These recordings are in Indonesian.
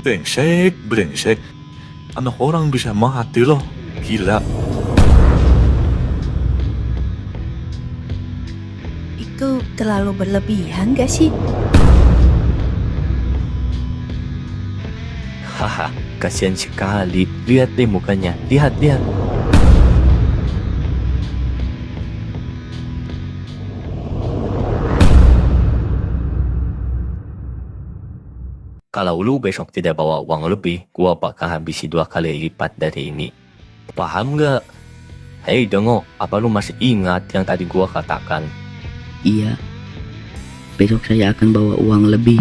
brengsek. Anak orang bisa mati loh. Gila. Itu terlalu berlebihan gak sih? Haha, kasihan sekali. Lihat deh mukanya. Lihat. Kalau lu besok tidak bawa uang lebih, gua bakal habisi 2 kali lipat dari ini. Paham gak? Hei Dengo, apa lu masih ingat yang tadi gua katakan? Iya, besok saya akan bawa uang lebih.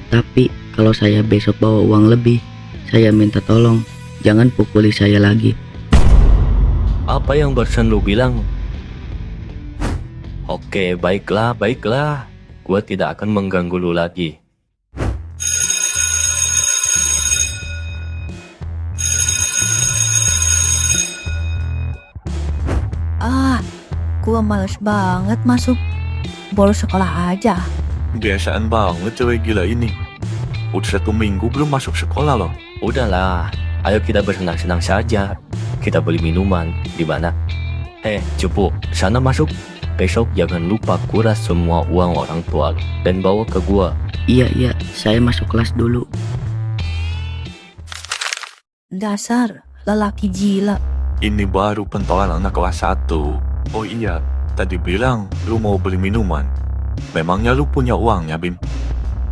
Tapi kalau saya besok bawa uang lebih, saya minta tolong jangan pukuli saya lagi. Apa yang barusan lu bilang? Oke, baiklah. Gua tidak akan mengganggu lu lagi. Gua males banget masuk. Bolos sekolah aja. Biasaan banget cewek gila ini. Udah 1 minggu belum masuk sekolah loh. Udahlah, ayo kita bersenang-senang saja. Kita beli minuman, di mana? Cupu, sana masuk. Besok jangan lupa kuras semua uang orang tua lu dan bawa ke gua. Iya, saya masuk kelas dulu. Dasar lelaki gila. Ini baru pentolan anak kelas 1. Oh iya, tadi bilang lu mau beli minuman. Memangnya lu punya uangnya, Bim?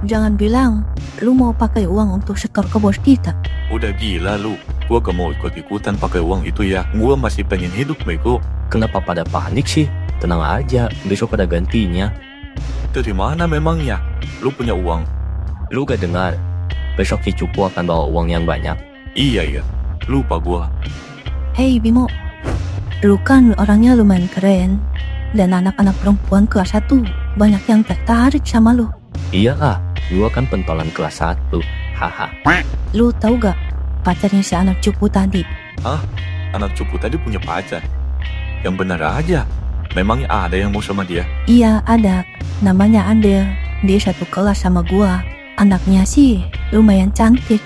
Jangan bilang lu mau pakai uang untuk setor ke bos kita. Udah gila lu. Gua gak mau ikut-ikutan pakai uang itu ya. Gua masih pengen hidup, bego. Kenapa pada panik sih? Tenang aja, besok ada gantinya. Dari mana memangnya? Lu punya uang? Lu gak dengar? Besok si Cupu akan bawa uang yang banyak. Iya, lupa gua. Hei Bimo, lu kan orangnya lumayan keren. Dan anak-anak perempuan kelas 1 banyak yang tertarik sama lu. Iya lah, gua kan pentolan kelas 1. Haha. Lu tahu gak pacarnya si anak Cupu tadi? Hah? Anak Cupu tadi punya pacar? Yang benar aja. Memangnya ada yang mau sama dia? Iya ada, namanya Adel. Dia satu kelas sama gua. Anaknya sih lumayan cantik.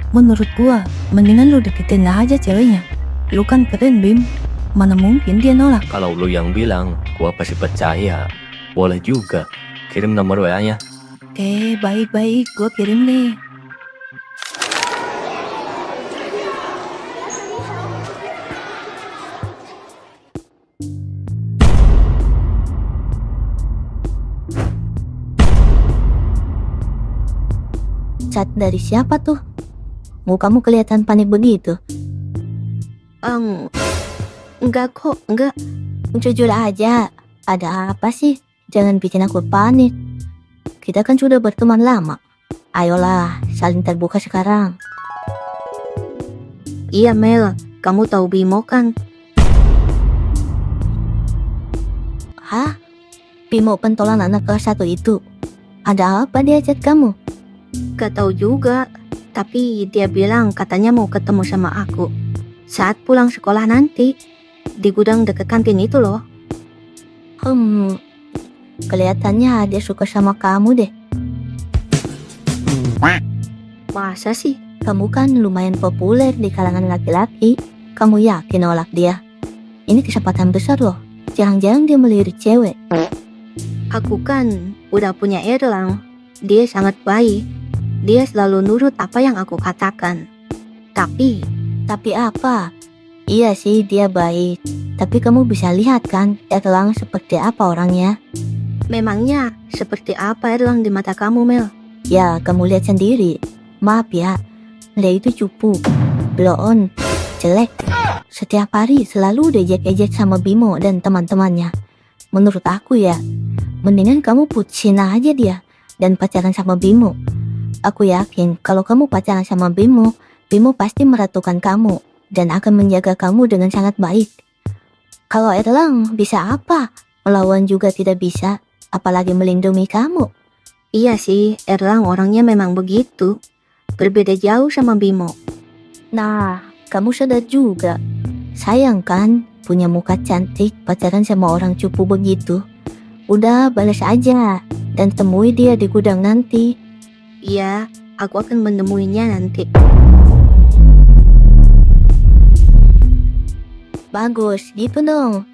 Menurut gua, mendingan lu deketin aja ceweknya. Lu kan keren Bim, mana mungkin dia nolak. Kalau lu yang bilang, gua pasti percaya. Boleh juga, kirim nomor WA-nya. Baik, gua kirim nih. Chat dari siapa tuh? Mukamu kelihatan panik begitu. Enggak kok. Jujur aja. Ada apa sih? Jangan bikin aku panik. Kita kan sudah berteman lama. Ayolah, saling terbuka sekarang. Iya Mel, kamu tahu Bimo kan? Hah? Bimo pentolan anak kelas 1 itu? Ada apa dia chat kamu? Gak tahu juga, tapi dia bilang katanya mau ketemu sama aku saat pulang sekolah nanti di gudang dekat kantin itu loh. Kelihatannya dia suka sama kamu deh. Masa sih? Kamu kan lumayan populer di kalangan laki-laki. Kamu yakin nolak dia? Ini kesempatan besar loh. Jangan-jangan dia melirik cewek. Aku kan udah punya Erlang. Dia sangat baik. Dia selalu nurut apa yang aku katakan. Tapi apa? Iya sih dia baik. Tapi kamu bisa lihat kan Erlang seperti apa orangnya? Memangnya seperti apa Erlang di mata kamu Mel? Ya kamu lihat sendiri. Maaf ya, dia itu cupu, blow on, jelek. Setiap hari selalu diejek-ejek sama Bimo dan teman-temannya. Menurut aku ya, mendingan kamu putusin aja dia dan pacaran sama Bimo. Aku yakin kalau kamu pacaran sama Bimo, Bimo pasti meratukan kamu dan akan menjaga kamu dengan sangat baik. Kalau Erlang bisa apa? Melawan juga tidak bisa, apalagi melindungi kamu. Iya sih, Erlang orangnya memang begitu. Berbeda jauh sama Bimo. Nah, kamu sadar juga. Sayang kan, punya muka cantik, pacaran sama orang cupu begitu. Udah balas aja dan temui dia di gudang nanti. Iya, Aku akan menemuinya nanti. Bagus, gitu dong.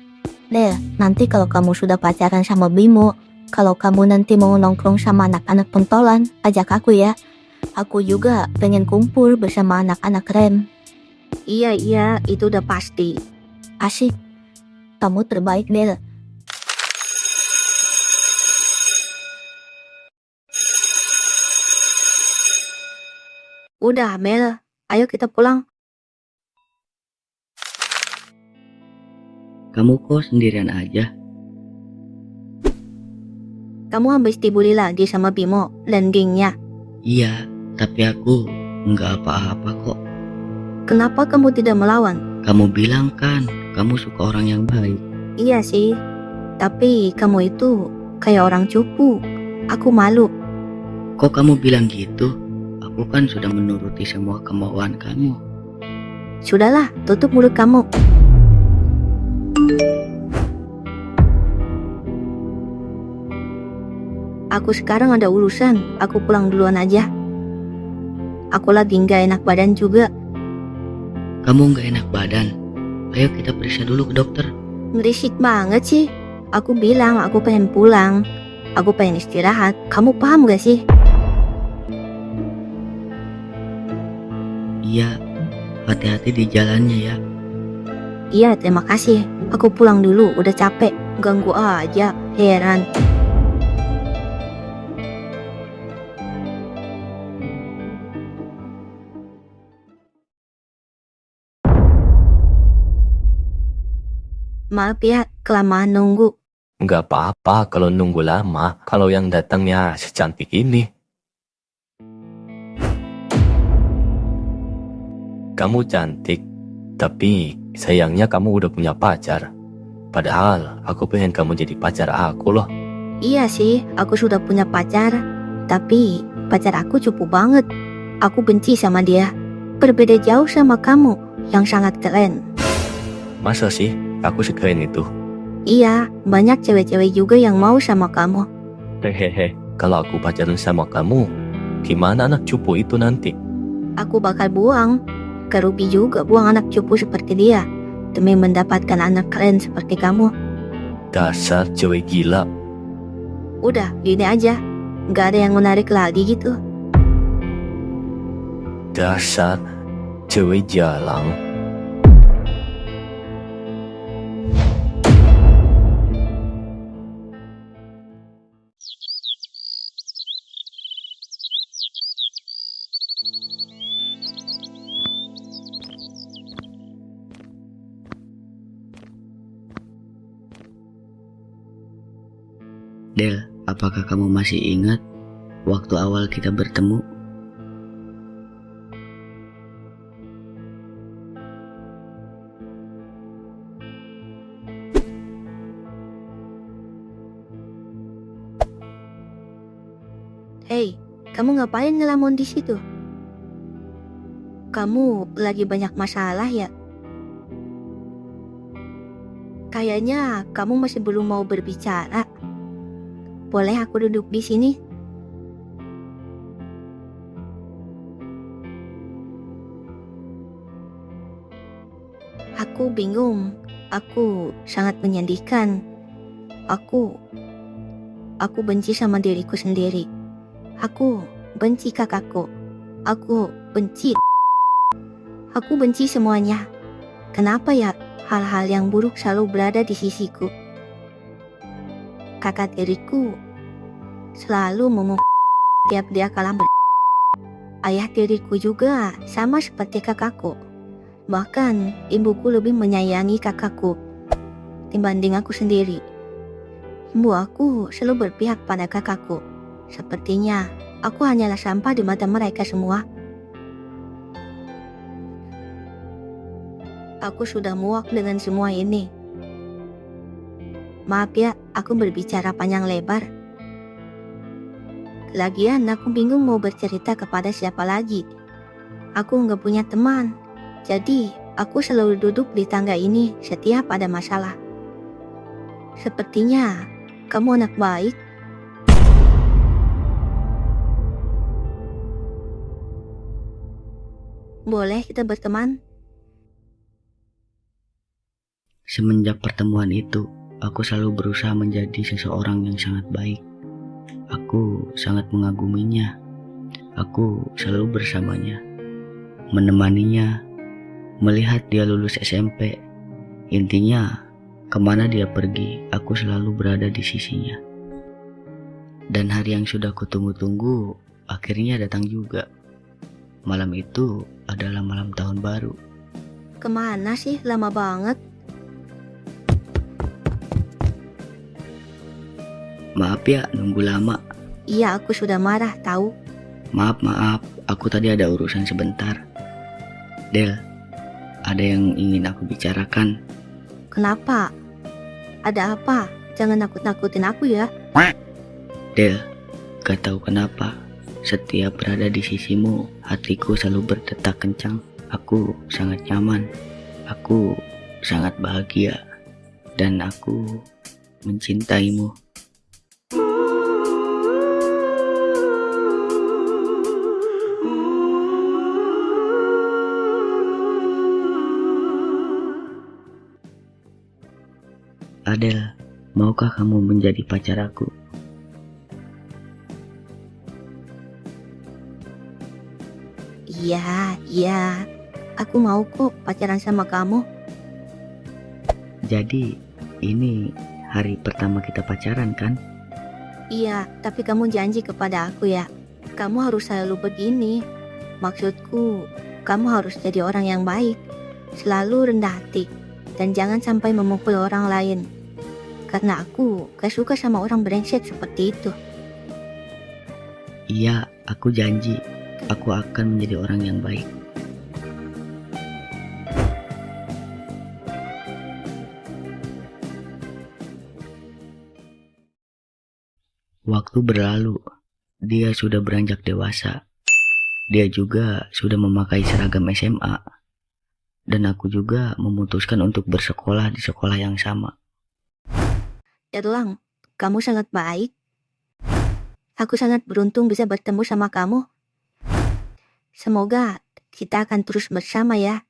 Del, nanti kalau kamu sudah pacaran sama Bimo, kalau kamu nanti mau nongkrong sama anak-anak pentolan, ajak aku ya. Aku juga pengen kumpul bersama anak-anak rem. Iya, itu udah pasti. Asik. Kamu terbaik, Del. Udah, Mel. Ayo kita pulang. Kamu kok sendirian aja? Kamu habis dibully lagi sama Bimo dan gengnya. Iya, tapi aku nggak apa-apa kok. Kenapa kamu tidak melawan? Kamu bilang kan, kamu suka orang yang baik. Iya sih, tapi kamu itu kayak orang cupu. Aku malu. Kok kamu bilang gitu? Aku kan sudah menuruti semua kemauan kamu. Sudahlah, tutup mulut kamu. Aku sekarang ada urusan, aku pulang duluan aja. Aku lagi nggak enak badan juga. Kamu nggak enak badan? Ayo kita periksa dulu ke dokter. Ngerisik banget sih. Aku bilang aku pengen pulang. Aku pengen istirahat. Kamu paham gak sih? Iya, hati-hati di jalannya ya. Iya, terima kasih. Aku pulang dulu, udah capek. Ganggu aja, heran. Maaf ya, kelamaan nunggu. Nggak apa-apa kalau nunggu lama, kalau yang datangnya secantik ini. Kamu cantik, tapi sayangnya kamu udah punya pacar. Padahal aku pengen kamu jadi pacar aku loh. Iya sih, aku sudah punya pacar. Tapi pacar aku cupu banget. Aku benci sama dia. Berbeda jauh sama kamu yang sangat keren. Masa sih aku sekeren itu? Iya, banyak cewek-cewek juga yang mau sama kamu. Hehehe, kalau aku pacaran sama kamu, gimana anak cupu itu nanti? Aku bakal buang. Kerugi juga buang anak cupu seperti dia demi mendapatkan anak keren seperti kamu. Dasar cewek gila. Udah, gini aja. Gak ada yang menarik lagi gitu. Dasar cewek jalang. Del, apakah kamu masih ingat waktu awal kita bertemu? Hei, kamu ngapain ngelamun di situ? Kamu lagi banyak masalah ya? Kayaknya kamu masih belum mau berbicara. Boleh aku duduk di sini? Aku bingung. Aku sangat menyedihkan. Aku benci sama diriku sendiri. Aku benci kakakku. Aku benci. Aku benci semuanya. Kenapa ya hal-hal yang buruk selalu berada di sisiku? Kakak tiriku selalu tiap dia kalah Ayah tiriku juga sama seperti kakakku. Bahkan ibuku lebih menyayangi kakakku dibanding aku sendiri. Ibu aku selalu berpihak pada kakakku. Sepertinya aku hanyalah sampah di mata mereka semua. Aku sudah muak dengan semua ini. Maaf ya, aku berbicara panjang lebar. Lagian aku bingung mau bercerita kepada siapa lagi. Aku nggak punya teman. Jadi aku selalu duduk di tangga ini setiap ada masalah. Sepertinya kamu anak baik. Boleh kita berteman? Semenjak pertemuan itu, aku selalu berusaha menjadi seseorang yang sangat baik. Aku sangat mengaguminya. Aku selalu bersamanya, menemaninya, melihat dia lulus SMP. Intinya, kemana dia pergi, aku selalu berada di sisinya. Dan hari yang sudah kutunggu-tunggu akhirnya datang juga. Malam itu adalah malam tahun baru. Kemana sih? Lama banget. Maaf ya, nunggu lama. Iya, aku sudah marah, tahu? Maaf, aku tadi ada urusan sebentar. Del, ada yang ingin aku bicarakan. Kenapa? Ada apa? Jangan nakut-nakutin aku ya. Del, gak tahu kenapa, setiap berada di sisimu, hatiku selalu berdetak kencang. Aku sangat nyaman, aku sangat bahagia, dan aku mencintaimu. Adel, maukah kamu menjadi pacar aku? Iya. Aku mau kok pacaran sama kamu. Jadi, ini hari pertama kita pacaran kan? Iya, tapi kamu janji kepada aku ya. Kamu harus selalu begini. Maksudku, kamu harus jadi orang yang baik. Selalu rendah hati. Dan jangan sampai memukul orang lain. Karena aku gak suka sama orang brengsek seperti itu. Iya, aku janji. Aku akan menjadi orang yang baik. Waktu berlalu. Dia sudah beranjak dewasa. Dia juga sudah memakai seragam SMA. Dan aku juga memutuskan untuk bersekolah di sekolah yang sama. Erlang, kamu sangat baik. Aku sangat beruntung bisa bertemu sama kamu. Semoga kita akan terus bersama ya.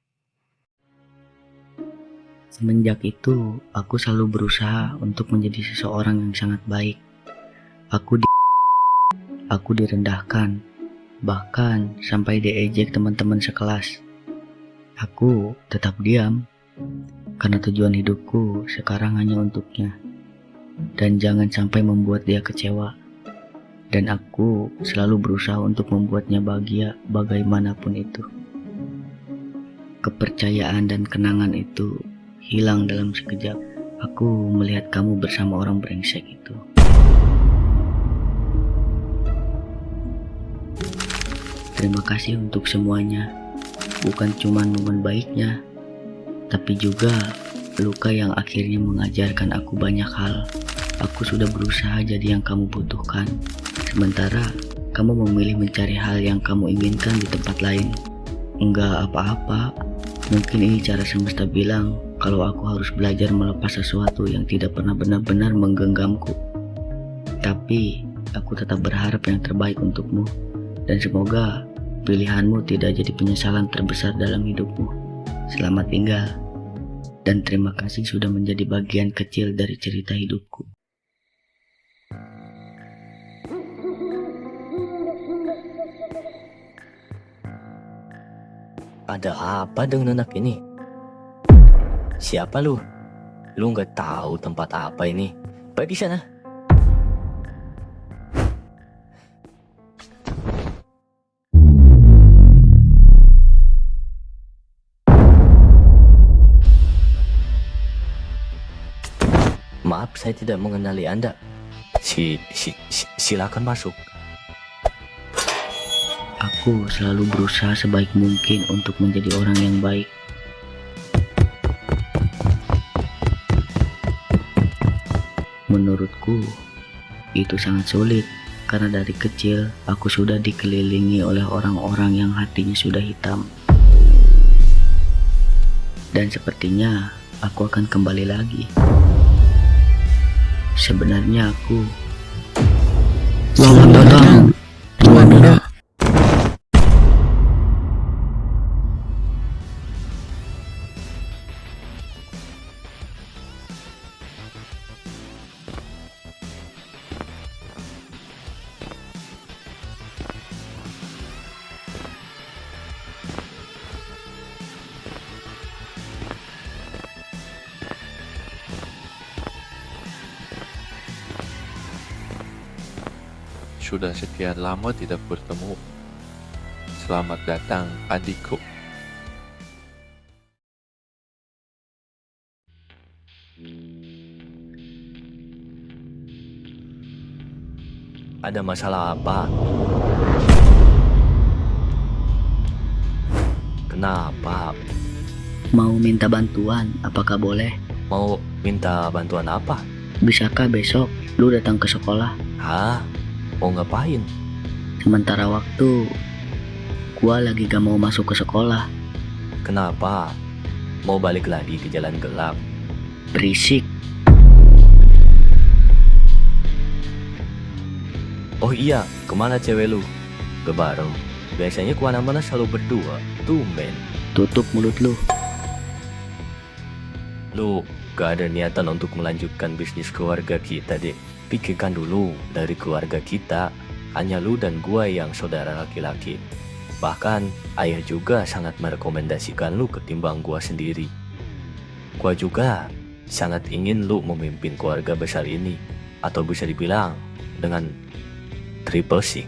Semenjak itu, aku selalu berusaha untuk menjadi seseorang yang sangat baik. Aku direndahkan, bahkan sampai diejek teman-teman sekelas. Aku tetap diam, karena tujuan hidupku sekarang hanya untuknya. Dan jangan sampai membuat dia kecewa. Dan aku selalu berusaha untuk membuatnya bahagia bagaimanapun itu. Kepercayaan dan kenangan itu hilang dalam sekejap. Aku melihat kamu bersama orang brengsek itu. Terima kasih untuk semuanya. Bukan cuma momen baiknya, tapi juga luka yang akhirnya mengajarkan aku banyak hal. Aku sudah berusaha jadi yang kamu butuhkan. Sementara kamu memilih mencari hal yang kamu inginkan di tempat lain. Enggak apa-apa. Mungkin ini cara semesta bilang kalau aku harus belajar melepas sesuatu yang tidak pernah benar-benar menggenggamku. Tapi aku tetap berharap yang terbaik untukmu. Dan semoga pilihanmu tidak jadi penyesalan terbesar dalam hidupmu. Selamat tinggal. Dan terima kasih sudah menjadi bagian kecil dari cerita hidupku. Ada apa dengan anak ini? Siapa lu? Lu nggak tahu tempat apa ini? Pergi sana. Maaf, saya tidak mengenali Anda. Silakan masuk. Aku selalu berusaha sebaik mungkin untuk menjadi orang yang baik. Menurutku, itu sangat sulit karena dari kecil aku sudah dikelilingi oleh orang-orang yang hatinya sudah hitam. Dan sepertinya aku akan kembali lagi. Sebenarnya aku... Selamat datang, Tuan Muda. Sudah sekian lama tidak bertemu. Selamat datang adikku. Ada masalah apa? Kenapa? Mau minta bantuan, apakah boleh? Mau minta bantuan apa? Bisakah besok lu datang ke sekolah? Hah? Mau ngapain? Sementara waktu, gua lagi gak mau masuk ke sekolah. Kenapa? Mau balik lagi ke jalan gelap? Berisik. Oh iya, kemana cewek lu? Ke bareng. Biasanya kemana-mana selalu berdua. Tumben. Tutup mulut lu. Lu gak ada niatan untuk melanjutkan bisnis keluarga kita, dek. Pikirkan dulu, dari keluarga kita, hanya lu dan gua yang saudara laki-laki. Bahkan, ayah juga sangat merekomendasikan lu ketimbang gua sendiri. Gua juga sangat ingin lu memimpin keluarga besar ini. Atau bisa dibilang, dengan triple six.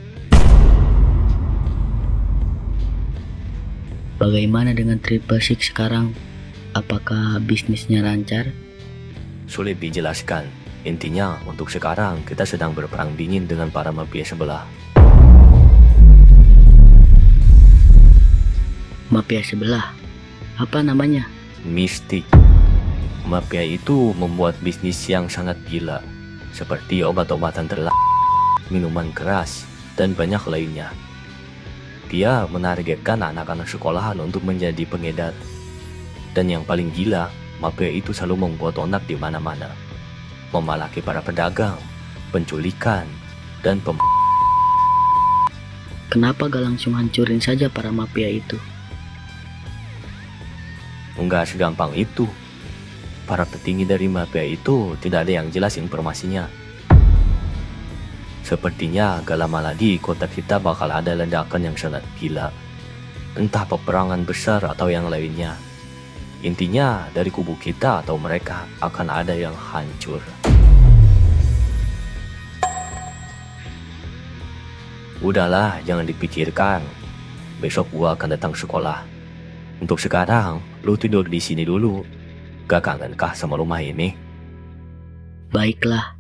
Bagaimana dengan Triple Six sekarang? Apakah bisnisnya lancar? Sulit dijelaskan. Intinya, untuk sekarang kita sedang berperang dingin dengan para mafia sebelah. Mafia sebelah? Apa namanya? Mistik. Mafia itu membuat bisnis yang sangat gila, seperti obat-obatan terlarang, minuman keras, dan banyak lainnya. Dia menargetkan anak-anak sekolahan untuk menjadi pengedar. Dan yang paling gila, mafia itu selalu membuat onak di mana-mana. Memalaki para pedagang, penculikan, dan Kenapa gak langsung hancurin saja para mafia itu? Enggak segampang itu. Para petinggi dari mafia itu tidak ada yang jelas informasinya. Sepertinya gak lama lagi kota kita bakal ada ledakan yang sangat gila. Entah peperangan besar atau yang lainnya. Intinya dari kubu kita atau mereka akan ada yang hancur. Udahlah, jangan dipikirkan. Besok gua akan datang sekolah. Untuk sekarang, lu tidur di sini dulu. Gak kangenkah sama rumah ini? Baiklah.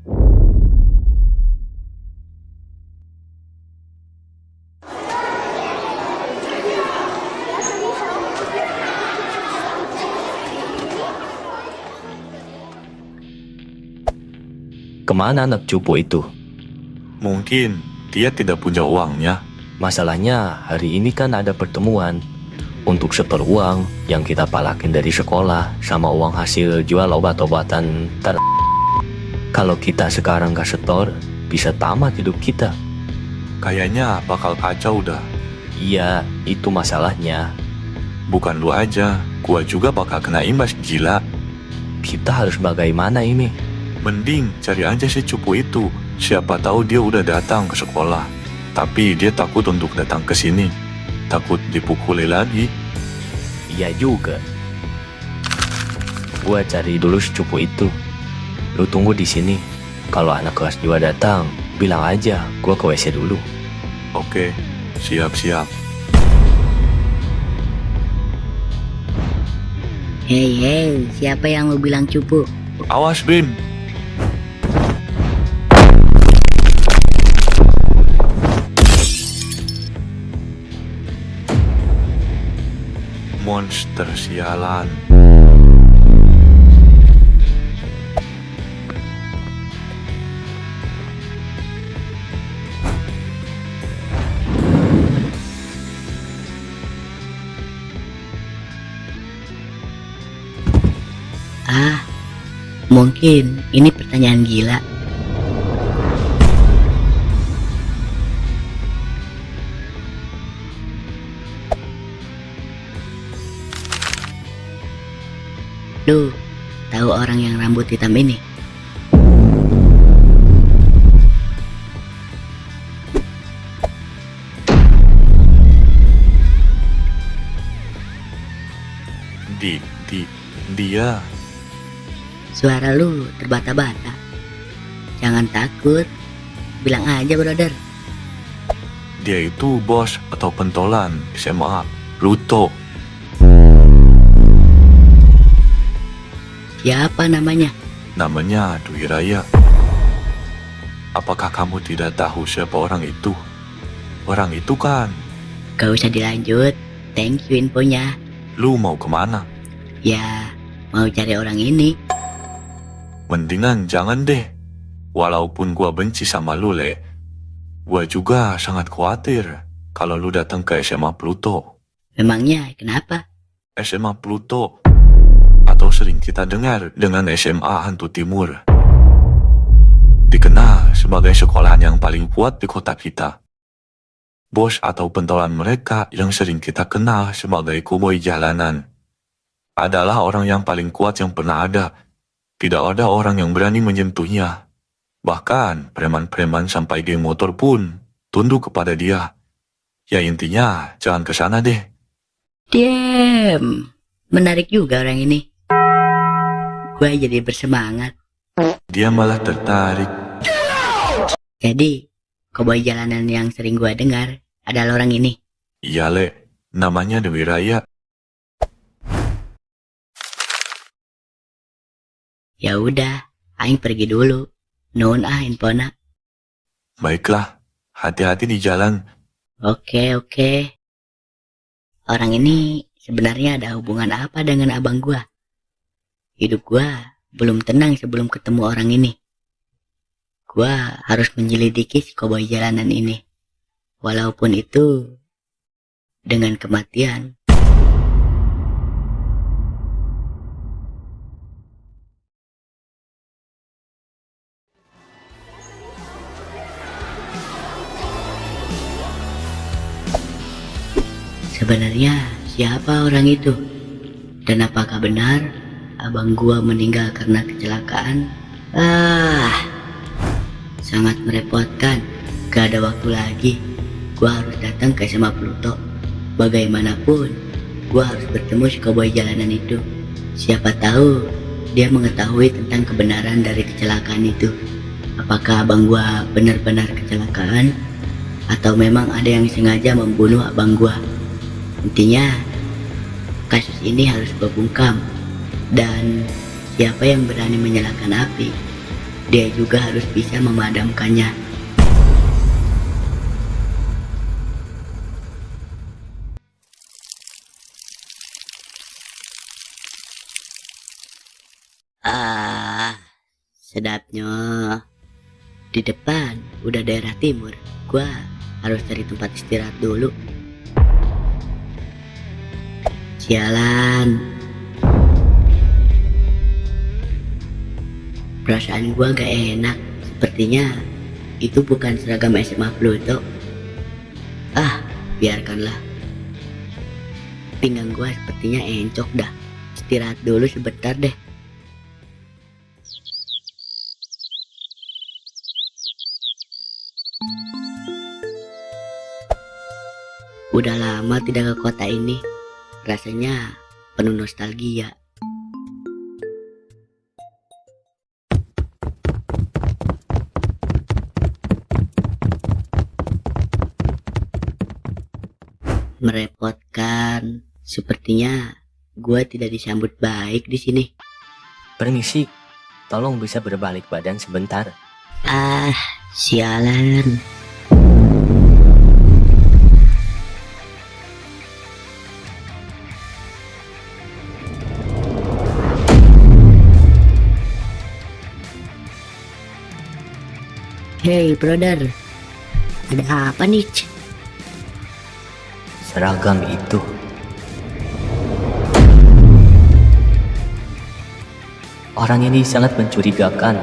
Kemana anak cupu itu? Mungkin dia tidak punya uangnya. Masalahnya hari ini kan ada pertemuan untuk setor uang yang kita palakin dari sekolah sama uang hasil jual obat-obatan Kalau kita sekarang gak setor, bisa tamat hidup kita. Kayaknya bakal kacau dah. Iya, itu masalahnya. Bukan lu aja, gua juga bakal kena imbas gila. Kita harus bagaimana ini? Mending cari aja si cupu itu. Siapa tahu dia udah datang ke sekolah. Tapi dia takut untuk datang ke sini. Takut dipukuli lagi. Iya juga. Gua cari dulu si cupu itu. Lu tunggu di sini. Kalau anak kelas 2 datang, bilang aja gua ke WC dulu. Oke, siap-siap. Hei, siapa yang lu bilang cupu? Awas, Bin. Monster sialan. Mungkin ini pertanyaan gila. Lu tahu orang yang rambut hitam ini? Dia. Suara lu terbata-bata. Jangan takut. Bilang aja, brother. Dia itu bos atau pentolan SMA Pluto. Siapa namanya? Namanya Dwi Raya. Apakah kamu tidak tahu siapa orang itu? Orang itu kan, Gak usah dilanjut. Thank you infonya. lu mau kemana? Ya, mau cari orang ini. Mendingan jangan deh. Walaupun gua benci sama lu, Le. Gua juga sangat khawatir kalau lu datang ke SMA Pluto. Memangnya kenapa? SMA Pluto, atau sering kita dengar dengan SMA Hantu Timur, dikenal sebagai sekolahan yang paling kuat di kota kita. Bos atau pentolan mereka yang sering kita kenal sebagai koboi jalanan adalah orang yang paling kuat yang pernah ada. Tidak ada orang yang berani menyentuhnya. Bahkan preman-preman sampai geng motor pun tunduk kepada dia. Ya intinya jangan ke sana deh. Damn, menarik juga orang ini. Gua jadi bersemangat. Dia malah tertarik. Jadi, koboi jalanan yang sering gua dengar adalah orang ini. Iya, Le, namanya Dewi Raya. Ya udah, aing pergi dulu. Nuhun infona. Baiklah, hati-hati di jalan. Oke. Orang ini sebenarnya ada hubungan apa dengan abang gua? Hidup gua belum tenang sebelum ketemu orang ini. Gua harus menyelidiki si koboi jalanan ini. Walaupun itu dengan kematian. Sebenarnya siapa orang itu? Dan apakah benar abang gua meninggal karena kecelakaan? Sangat merepotkan. Gak ada waktu lagi. Gua harus datang ke SMA Pluto. Bagaimanapun, gua harus bertemu si koboi jalanan itu. Siapa tahu dia mengetahui tentang kebenaran dari kecelakaan itu. Apakah abang gua benar-benar kecelakaan? Atau memang ada yang sengaja membunuh abang gua? Intinya, kasus ini harus gua bungkam. Dan siapa yang berani menyalakan api, dia juga harus bisa memadamkannya. Sedapnya. Di depan udah daerah timur. Gua harus cari tempat istirahat dulu. Sialan. Perasaan gua gak enak. Sepertinya itu bukan seragam SMA Pluto. Biarkanlah. Pinggang gua sepertinya encok dah. Istirahat dulu sebentar deh. Udah lama tidak ke kota ini. Rasanya penuh nostalgia. Merepotkan. Sepertinya gua tidak disambut baik di sini. Permisi, tolong bisa berbalik badan sebentar. Sialan. Hey brother, ada apa nih? Seragam itu. Orang ini sangat mencurigakan.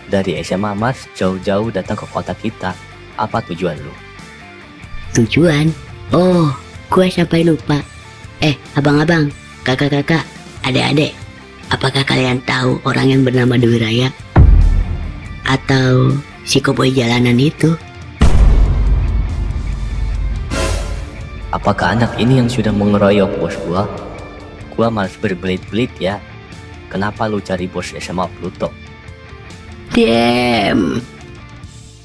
Dari SMA Mas jauh-jauh datang ke kota kita. Apa tujuan lu? Tujuan? Oh, gue sampai lupa. Abang-abang, kakak-kakak, adik-adik, apakah kalian tahu orang yang bernama Dewi Raya? Atau si koboi jalanan itu? Apakah anak ini yang sudah mengeroyok bos gua? Gua malas berbelit-belit ya. Kenapa lu cari bos SMA Pluto? Damn.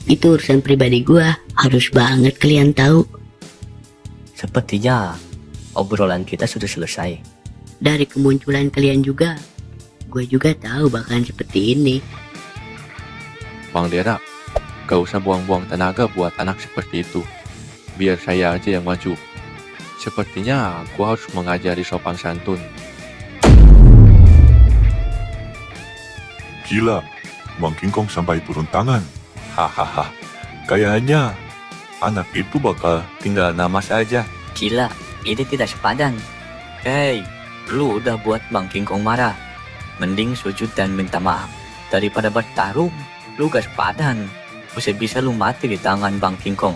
Itu urusan pribadi gua. Harus banget kalian tahu. Sepertinya obrolan kita sudah selesai. Dari kemunculan kalian juga, gue juga tahu bakalan seperti ini. Bang Dera, gak usah buang-buang tenaga buat anak seperti itu. Biar saya aja yang maju. Sepertinya gua harus mengajari sopan santun. Gila, Bang King Kong sampai turun tangan. Hahaha, kayaknya anak itu bakal tinggal nama saja. Gila, ini tidak sepadan. Hei, lu udah buat Bang King Kong marah. Mending sujud dan minta maaf. Daripada bertarung, lu gak sepadan. Bisa-bisa lu mati di tangan Bang King Kong.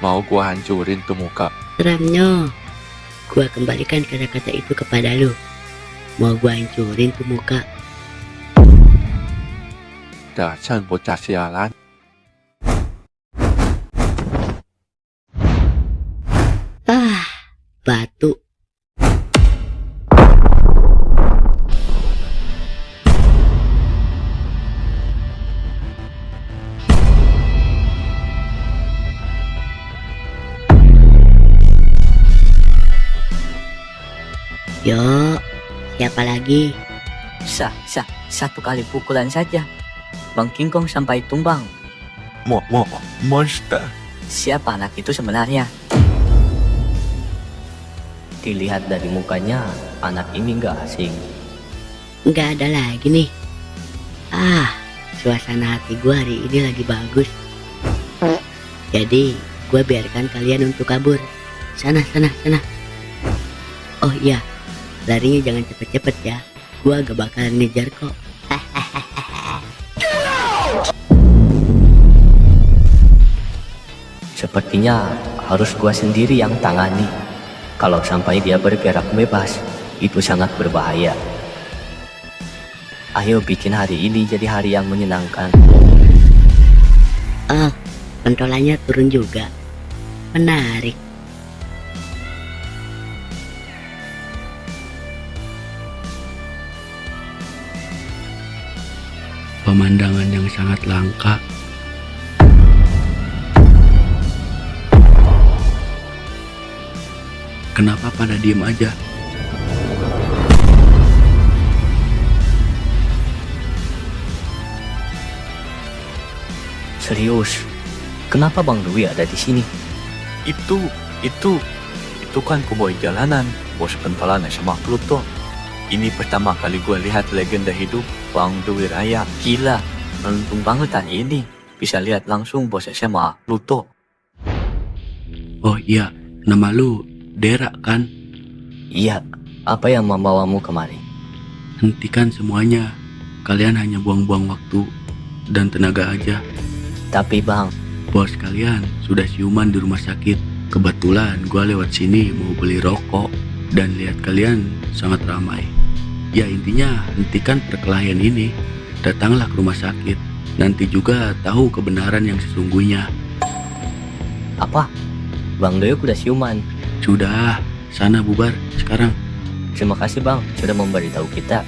Mau gua hancurin tuh muka. Seramnya, gue kembalikan kata-kata itu kepada lu. Mau gue hancurin tuh muka. Dasar bocah sialan. Batu. Yuk, siapa lagi? Satu kali pukulan saja. Bang King Kong sampai tumbang. Monster. Siapa anak itu sebenarnya? Dilihat dari mukanya, anak ini gak asing. Nggak ada lagi nih. Suasana hati gue hari ini lagi bagus. Jadi, gue biarkan kalian untuk kabur. Sana. Oh iya, larinya jangan cepet-cepet ya. Gue gak bakalan ngejar kok. Sepertinya harus gua sendiri yang tangani. Kalau sampai dia bergerak bebas, itu sangat berbahaya. Ayo bikin hari ini jadi hari yang menyenangkan. Pentolannya turun juga. Menarik. Pemandangan yang sangat langka. Kenapa pada diem aja? Serius, kenapa Bang Dwi ada di sini? Itu kan koboi jalanan, bos pentolan sama Pluto. Ini pertama kali gue lihat legenda hidup Bang Dwi Raya. Gila, beruntung banget hari ini bisa lihat langsung bos SMA Pluto. Oh iya, nama lu Dera kan? Iya, apa yang membawamu kemari? Hentikan semuanya. Kalian hanya buang-buang waktu dan tenaga aja. Tapi Bang, Bos kalian sudah siuman di rumah sakit. Kebetulan gua lewat sini mau beli rokok dan lihat kalian sangat ramai. Ya intinya hentikan perkelahian ini. Datanglah ke rumah sakit. Nanti juga tahu kebenaran yang sesungguhnya. apa? Bang Doyok udah siuman. Sudah, sana bubar sekarang. Terima kasih Bang, sudah memberitahu kita.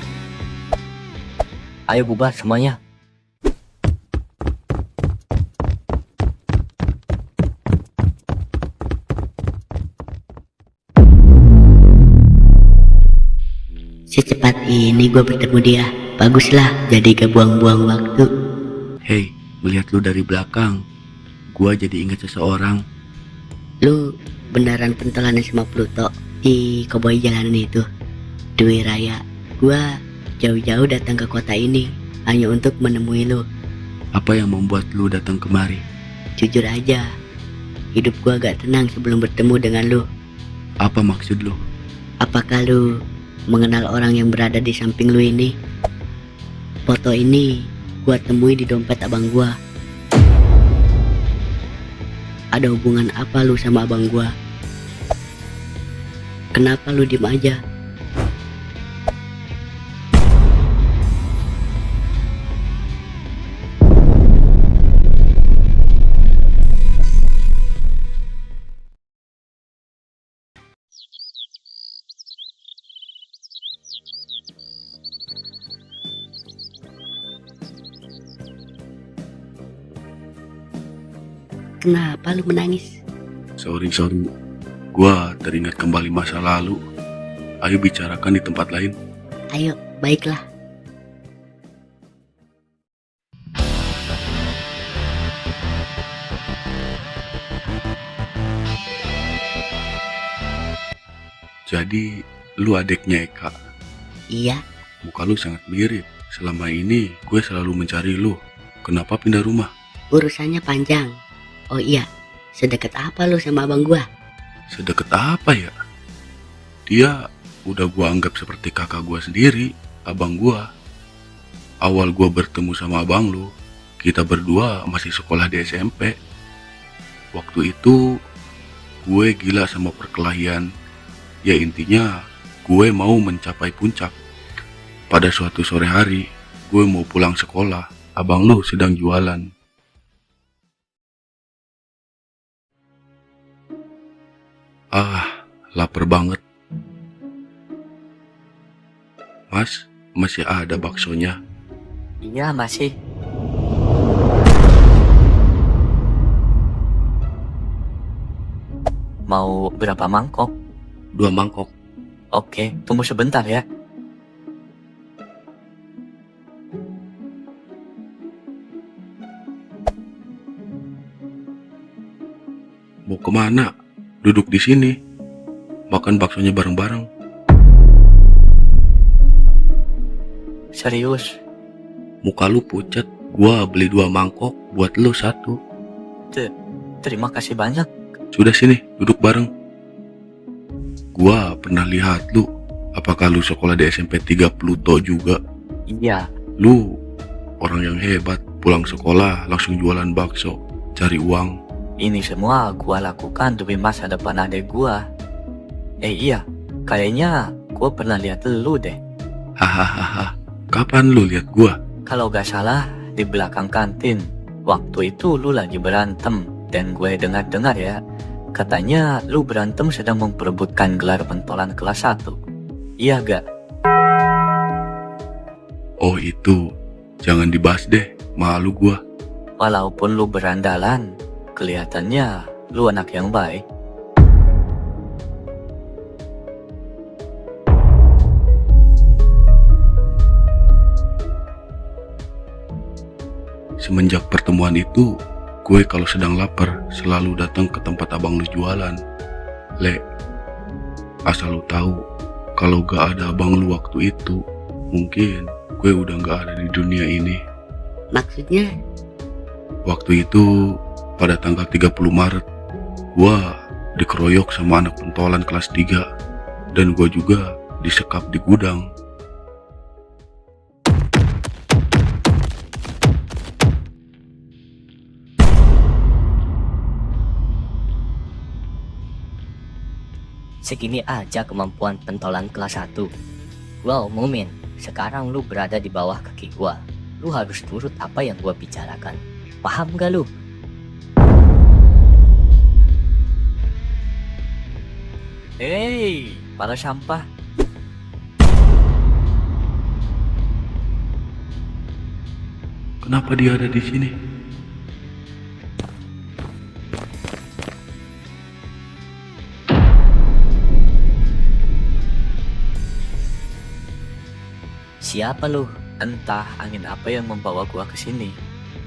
Ayo bubar semuanya. Secepat ini gue bertemu dia. Baguslah, jadi gak buang-buang waktu. Hei, melihat lu dari belakang, gue jadi ingat seseorang. Lu beneran pentolan sama Pluto di koboi jalanan itu? Dwi Raya. Gue jauh-jauh datang ke kota ini hanya untuk menemui lu. Apa yang membuat lu datang kemari? Jujur aja, hidup gue agak tenang sebelum bertemu dengan lu. Apa maksud lu? Apakah lu mengenal orang yang berada di samping lu ini? Foto ini gua temui di dompet abang gua. Ada hubungan apa lu sama abang gua? Kenapa lu diem aja? Kenapa lu menangis? Sorry. Gua teringat kembali masa lalu. Ayo bicarakan di tempat lain. Ayo, baiklah. Jadi, lu adiknya Eka. Iya, Muka lu sangat mirip. Selama ini gue selalu mencari lu. Kenapa pindah rumah? urusannya panjang. Oh iya, sedekat apa lu sama abang gua? Sedekat apa ya? Dia udah gua anggap seperti kakak gua sendiri, abang gua. Awal gua bertemu sama abang lu, kita berdua masih sekolah di SMP. Waktu itu gue gila sama perkelahian. Ya intinya gue mau mencapai puncak. Pada suatu sore hari, gue mau pulang sekolah. Abang lu sedang jualan. Lapar banget. Mas, masih ada baksonya? Iya, masih. Mau berapa mangkok? 2 mangkok. Oke, tunggu sebentar ya. Mau kemana? Duduk di sini. Makan baksonya bareng-bareng. Serius? Muka lu pucat. Gua beli 2 mangkok, buat lu 1. Terima kasih banyak. Sudah sini, duduk bareng. Gua pernah lihat lu. Apakah lu sekolah di SMP 3 Pluto juga? Iya, Lu orang yang hebat. Pulang sekolah langsung jualan bakso. Cari uang. ini semua gua lakukan demi masa depan adik gua. Iya, kayaknya gua pernah lihat lu deh. Hahaha. Kapan lu lihat gua? Kalau gak salah, di belakang kantin. Waktu itu lu lagi berantem. Dan gue dengar-dengar ya, katanya lu berantem sedang memperebutkan gelar pentolan kelas 1. Iya gak? Oh itu. Jangan dibahas deh. Malu gua. Walaupun lu berandalan, kelihatannya lu anak yang baik. Semenjak pertemuan itu, gue kalau sedang lapar selalu datang ke tempat abang lu jualan. Le, asal lu tahu, kalau gak ada abang lu waktu itu, mungkin gue udah gak ada di dunia ini. Maksudnya? Waktu itu, pada tanggal 30 Maret, gue dikeroyok sama anak pentolan kelas 3, dan gue juga disekap di gudang. Segini aja kemampuan pentolan kelas 1. Gua umumin, sekarang lu berada di bawah kaki gua. Lu harus turut apa yang gua bicarakan. Paham gak lu? Hei, para sampah. Kenapa dia ada di sini? Siapa lu? Entah angin apa yang membawa gua ke sini.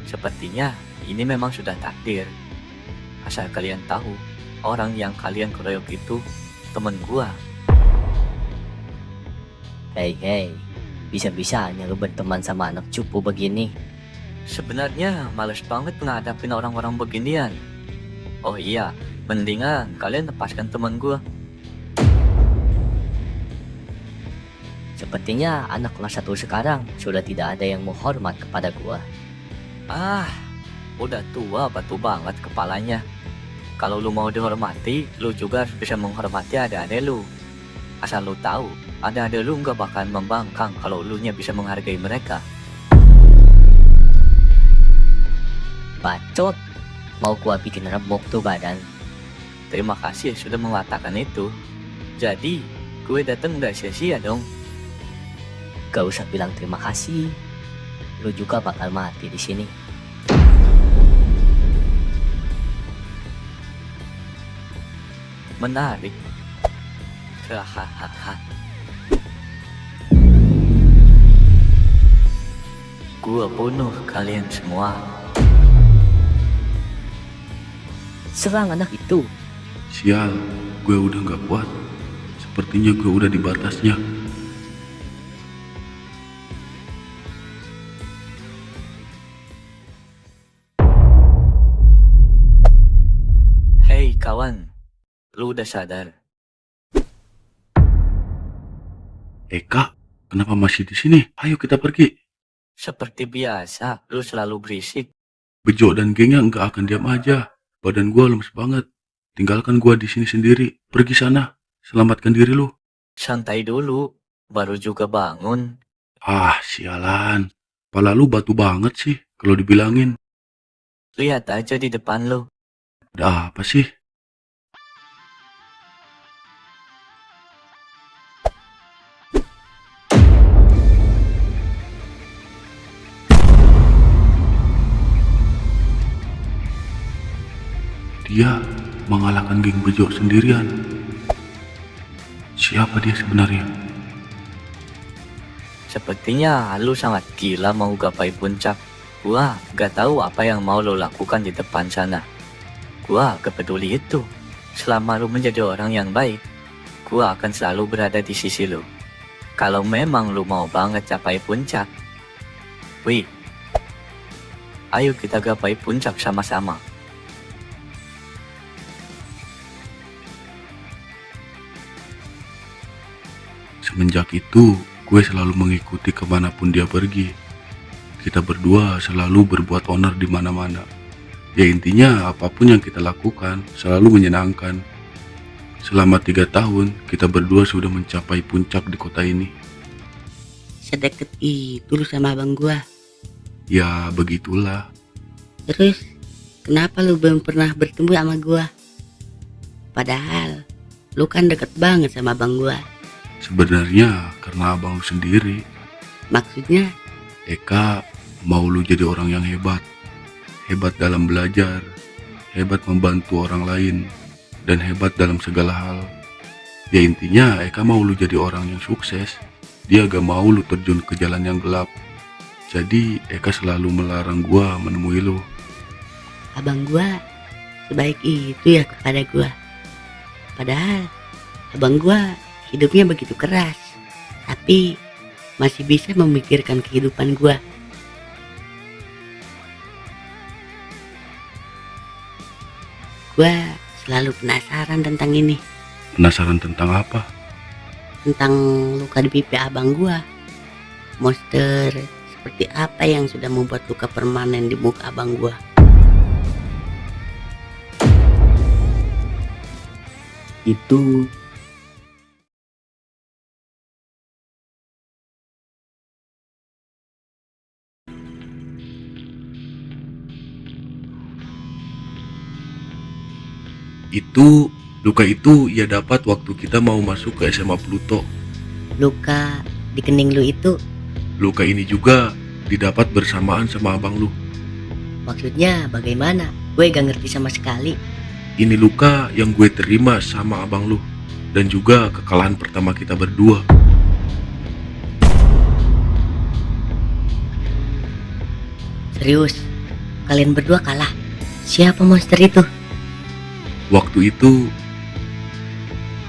Sepertinya ini memang sudah takdir. Asal kalian tahu, orang yang kalian keroyok itu temen gua. Hei, bisa-bisanya lu berteman sama anak cupu begini. Sebenarnya males banget ngadapin orang-orang beginian. Oh iya, mendingan kalian lepaskan temen gua. Sepertinya anak kelas 1 sekarang sudah tidak ada yang menghormat kepada gua. Udah tua batu banget kepalanya. Kalau lu mau dihormati, lu juga harus bisa menghormati adik-adik lu. Asal lu tahu, adik-adik lu nggak bakal membangkang kalau lu nya bisa menghargai mereka. Bacot, mau gua bikin remuk tuh badan. Terima kasih sudah mengatakan itu. Jadi, gue datang nggak sia-sia dong. Gak usah bilang terima kasih. Lu juga bakal mati di sini. Menarik. Hahaha. Gua bunuh kalian semua. Serang anak itu. Sial, gue udah gak kuat. Sepertinya gue udah di batasnya. Hei kawan, lu udah sadar? Kak, kenapa masih di sini? Ayo kita pergi. Seperti biasa, lu selalu berisik. Bejo dan gengnya nggak akan diam aja. Badan gue lemes banget. Tinggalkan gue di sini sendiri. Pergi sana. Selamatkan diri lu. Santai dulu, baru juga bangun. Ah, sialan. Pala lu batu banget sih kalau dibilangin. Lihat aja di depan lu. Ada apa sih? Dia mengalahkan geng Bejo sendirian. Siapa dia sebenarnya? Sepertinya lu sangat gila mau gapai puncak. Gua gak tahu apa yang mau lo lakukan di depan sana. Gua gak peduli itu. Selama lu menjadi orang yang baik, gua akan selalu berada di sisi lu. Kalau memang lu mau banget capai puncak, wih, ayo kita gapai puncak sama-sama. Semenjak itu, gue selalu mengikuti kemanapun dia pergi. Kita berdua selalu berbuat onar di mana-mana. Ya intinya apapun yang kita lakukan selalu menyenangkan. Selama 3 tahun, kita berdua sudah mencapai puncak di kota ini. Sedekat itu lu sama abang gua. Ya begitulah. Terus kenapa lu belum pernah bertemu sama gua? Padahal lu kan deket banget sama abang gua. Sebenarnya karena abang lu sendiri. Maksudnya? Eka mau lu jadi orang yang hebat. Hebat dalam belajar, hebat membantu orang lain, dan hebat dalam segala hal. Ya intinya Eka mau lu jadi orang yang sukses. Dia gak mau lu terjun ke jalan yang gelap. Jadi Eka selalu melarang gua menemui lu. Abang gua sebaik itu ya kepada gua. Padahal abang gua hidupnya begitu keras, tapi masih bisa memikirkan kehidupan gua. Gua selalu penasaran tentang ini. Penasaran tentang apa? Tentang luka di pipi abang gua. Monster seperti apa yang sudah membuat luka permanen di muka abang gua? Itu luka itu ia dapat waktu kita mau masuk ke SMA Pluto. luka di kening lu itu. Luka ini juga didapat bersamaan sama abang lu. Maksudnya bagaimana? Gue gak ngerti sama sekali. Ini luka yang gue terima sama abang lu. Dan juga kekalahan pertama kita berdua. Serius? Kalian berdua kalah? Siapa monster itu? Waktu itu,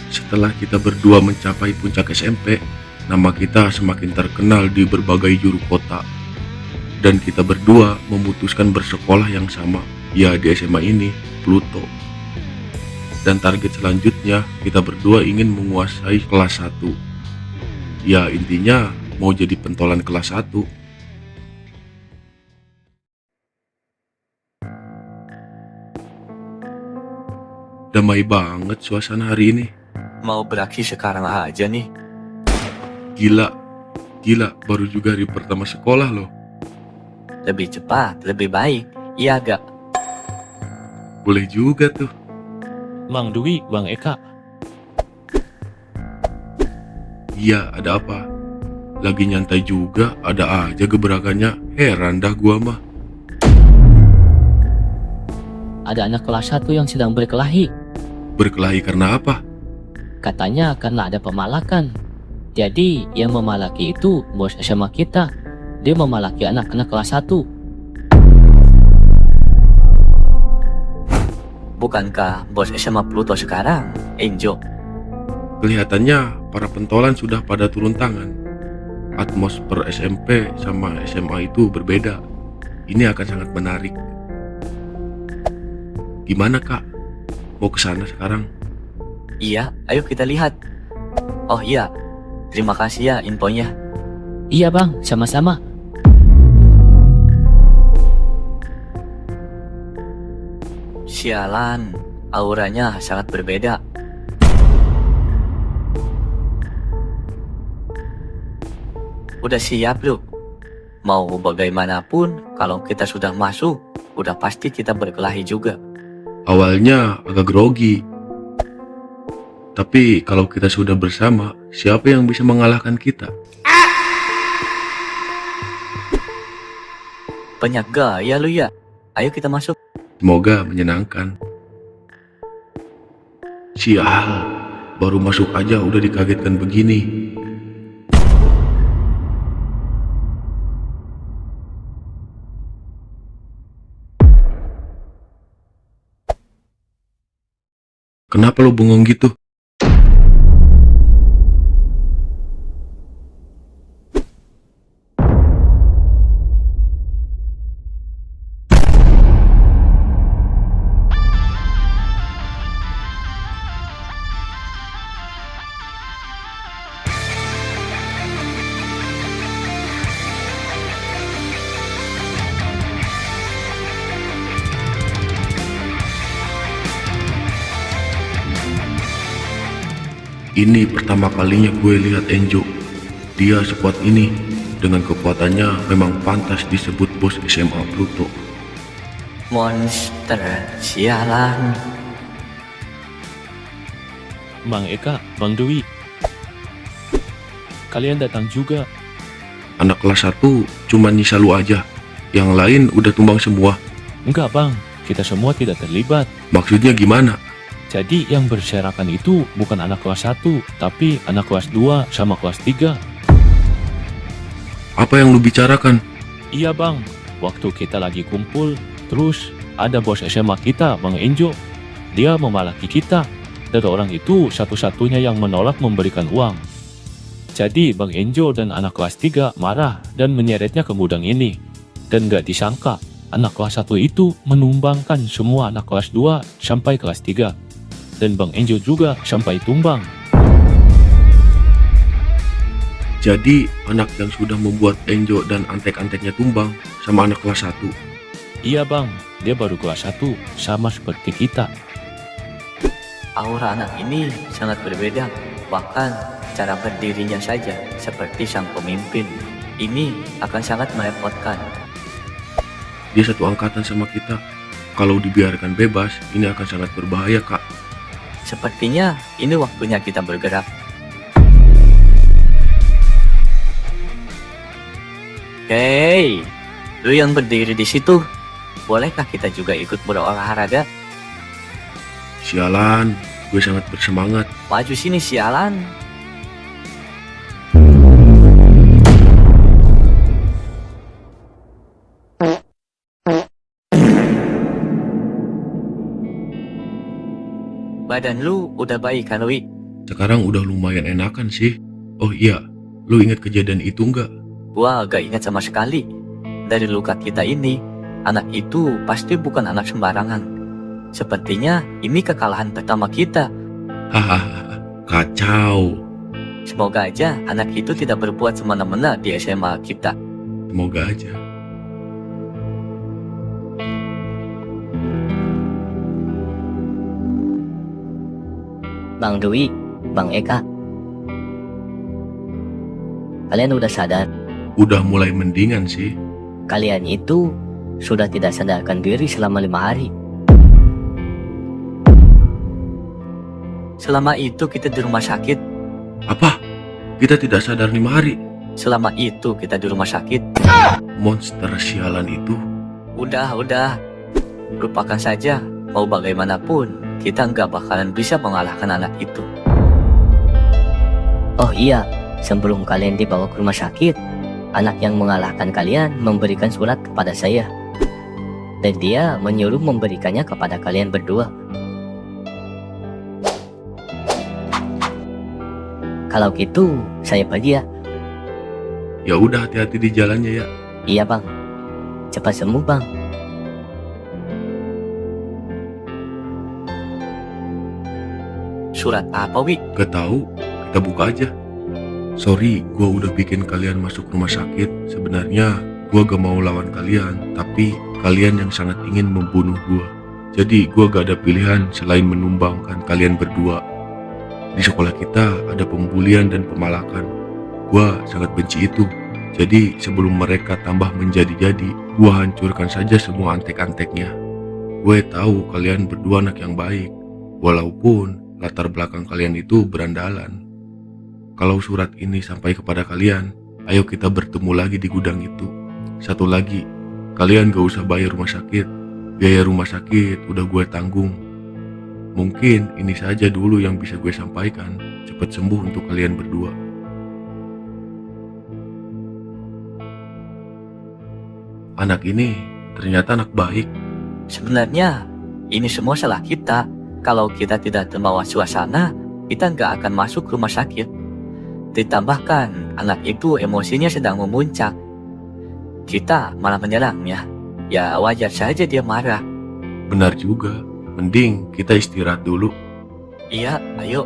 setelah kita berdua mencapai puncak SMP, nama kita semakin terkenal di berbagai juru kota. Dan kita berdua memutuskan bersekolah yang sama, ya di SMA ini, Pluto. Dan target selanjutnya, kita berdua ingin menguasai kelas 1. Ya intinya, mau jadi pentolan kelas 1. Damai banget suasana hari ini. Mau berakhir sekarang aja nih. Gila, baru juga hari pertama sekolah loh. Lebih cepat, lebih baik. Iya gak? Boleh juga tuh. Mang Dwi, Bang Eka. Iya, ada apa? Lagi nyantai juga, ada aja gebrakannya. Heran dah gua mah. Ada anak kelas 1 yang sedang berkelahi. Berkelahi karena apa? Katanya karena ada pemalakan. Jadi yang memalaki itu bos SMA kita. Dia memalaki anak-anak kelas 1. Bukankah bos SMA Pluto sekarang, Enjo? Kelihatannya para pentolan sudah pada turun tangan. Atmosfer SMP sama SMA itu berbeda. Ini akan sangat menarik. Gimana kak? Mau ke sana sekarang? Iya, ayo kita lihat. Oh iya, terima kasih ya infonya. Iya bang, sama-sama. Sialan, auranya sangat berbeda. Udah siap lu? Mau bagaimanapun, kalau kita sudah masuk, udah pasti kita berkelahi juga. Awalnya agak grogi. Tapi kalau kita sudah bersama, siapa yang bisa mengalahkan kita? Banyak gaya lu ya. Ayo kita masuk. Semoga menyenangkan. Sial, baru masuk aja udah dikagetkan begini. Kenapa lo bengong gitu? Ini pertama kalinya gue lihat Enjo. Dia sekuat ini. Dengan kekuatannya memang pantas disebut bos SMA Pluto. Monster, sialan. Bang Eka, Bang Dwi. Kalian datang juga. Anak kelas 1 cuma nyisa lu aja. Yang lain udah tumbang semua. Enggak bang, kita semua tidak terlibat. Maksudnya gimana? Jadi yang berserakan itu bukan anak kelas 1, tapi anak kelas 2 sama kelas 3. Apa yang lu bicarakan? Iya bang, waktu kita lagi kumpul, terus ada bos SMA kita, Bang Enjo. Dia memalaki kita, dan orang itu satu-satunya yang menolak memberikan uang. Jadi Bang Enjo dan anak kelas 3 marah dan menyeretnya ke gudang ini. Dan gak disangka, anak kelas 1 itu menumbangkan semua anak kelas 2 sampai kelas 3. Dan Bang Enjo juga sampai tumbang. Jadi anak yang sudah membuat Enjo dan antek-anteknya tumbang sama anak kelas 1. Iya bang, dia baru kelas 1, sama seperti kita. Aura anak ini sangat berbeda. Bahkan cara berdirinya saja seperti sang pemimpin. Ini akan sangat merepotkan. Dia satu angkatan sama kita. Kalau dibiarkan bebas, ini akan sangat berbahaya kak. Sepertinya ini waktunya kita bergerak. Hei, lu yang berdiri di situ, bolehkah kita juga ikut berolahraga? Sialan, gue sangat bersemangat. Maju sini sialan. Badan lu udah baik kan, Wi? Sekarang udah lumayan enakan sih. Oh iya, lu ingat kejadian itu nggak? Gua gak ingat sama sekali. Dari luka kita ini, anak itu pasti bukan anak sembarangan. Sepertinya ini kekalahan pertama kita. Hahaha, kacau. Semoga aja anak itu tidak berbuat semena-mena di SMA kita. Semoga aja. Bang Dwi, Bang Eka, kalian udah sadar? Udah mulai mendingan sih. Kalian itu sudah tidak sadarkan diri selama 5 hari. Selama itu kita di rumah sakit. Apa? Kita tidak sadar 5 hari? Selama itu kita di rumah sakit. Monster sialan itu. Udah. Lupakan saja. Mau bagaimanapun, kita nggak bakalan bisa mengalahkan anak itu. Oh iya, sebelum kalian dibawa ke rumah sakit, anak yang mengalahkan kalian memberikan surat kepada saya. Dan dia menyuruh memberikannya kepada kalian berdua. Kalau gitu, saya pergi ya. Ya udah, hati-hati di jalannya ya. Iya bang, cepat sembuh bang. Surat apa, Wi? Gak tahu, kita buka aja. Sorry, gua udah bikin kalian masuk rumah sakit. Sebenarnya gua gak mau lawan kalian, tapi kalian yang sangat ingin membunuh gua. Jadi gua gak ada pilihan selain menumbangkan kalian berdua. Di sekolah kita ada pembulian dan pemalakan. Gua sangat benci itu. Jadi sebelum mereka tambah menjadi-jadi, gua hancurkan saja semua antek-anteknya. Gue tahu kalian berdua anak yang baik, walaupun latar belakang kalian itu berandalan. Kalau surat ini sampai kepada kalian, ayo kita bertemu lagi di gudang itu. Satu lagi, kalian gak usah bayar rumah sakit. Biaya rumah sakit udah gue tanggung. Mungkin ini saja dulu yang bisa gue sampaikan. Cepat sembuh untuk kalian berdua. Anak ini ternyata anak baik. Sebenarnya ini semua salah kita. Kalau kita tidak terbawa suasana, kita nggak akan masuk rumah sakit. Ditambahkan, anak itu emosinya sedang memuncak. Kita malah menyerangnya. Ya wajar saja dia marah. Benar juga, mending kita istirahat dulu. Iya, ayo.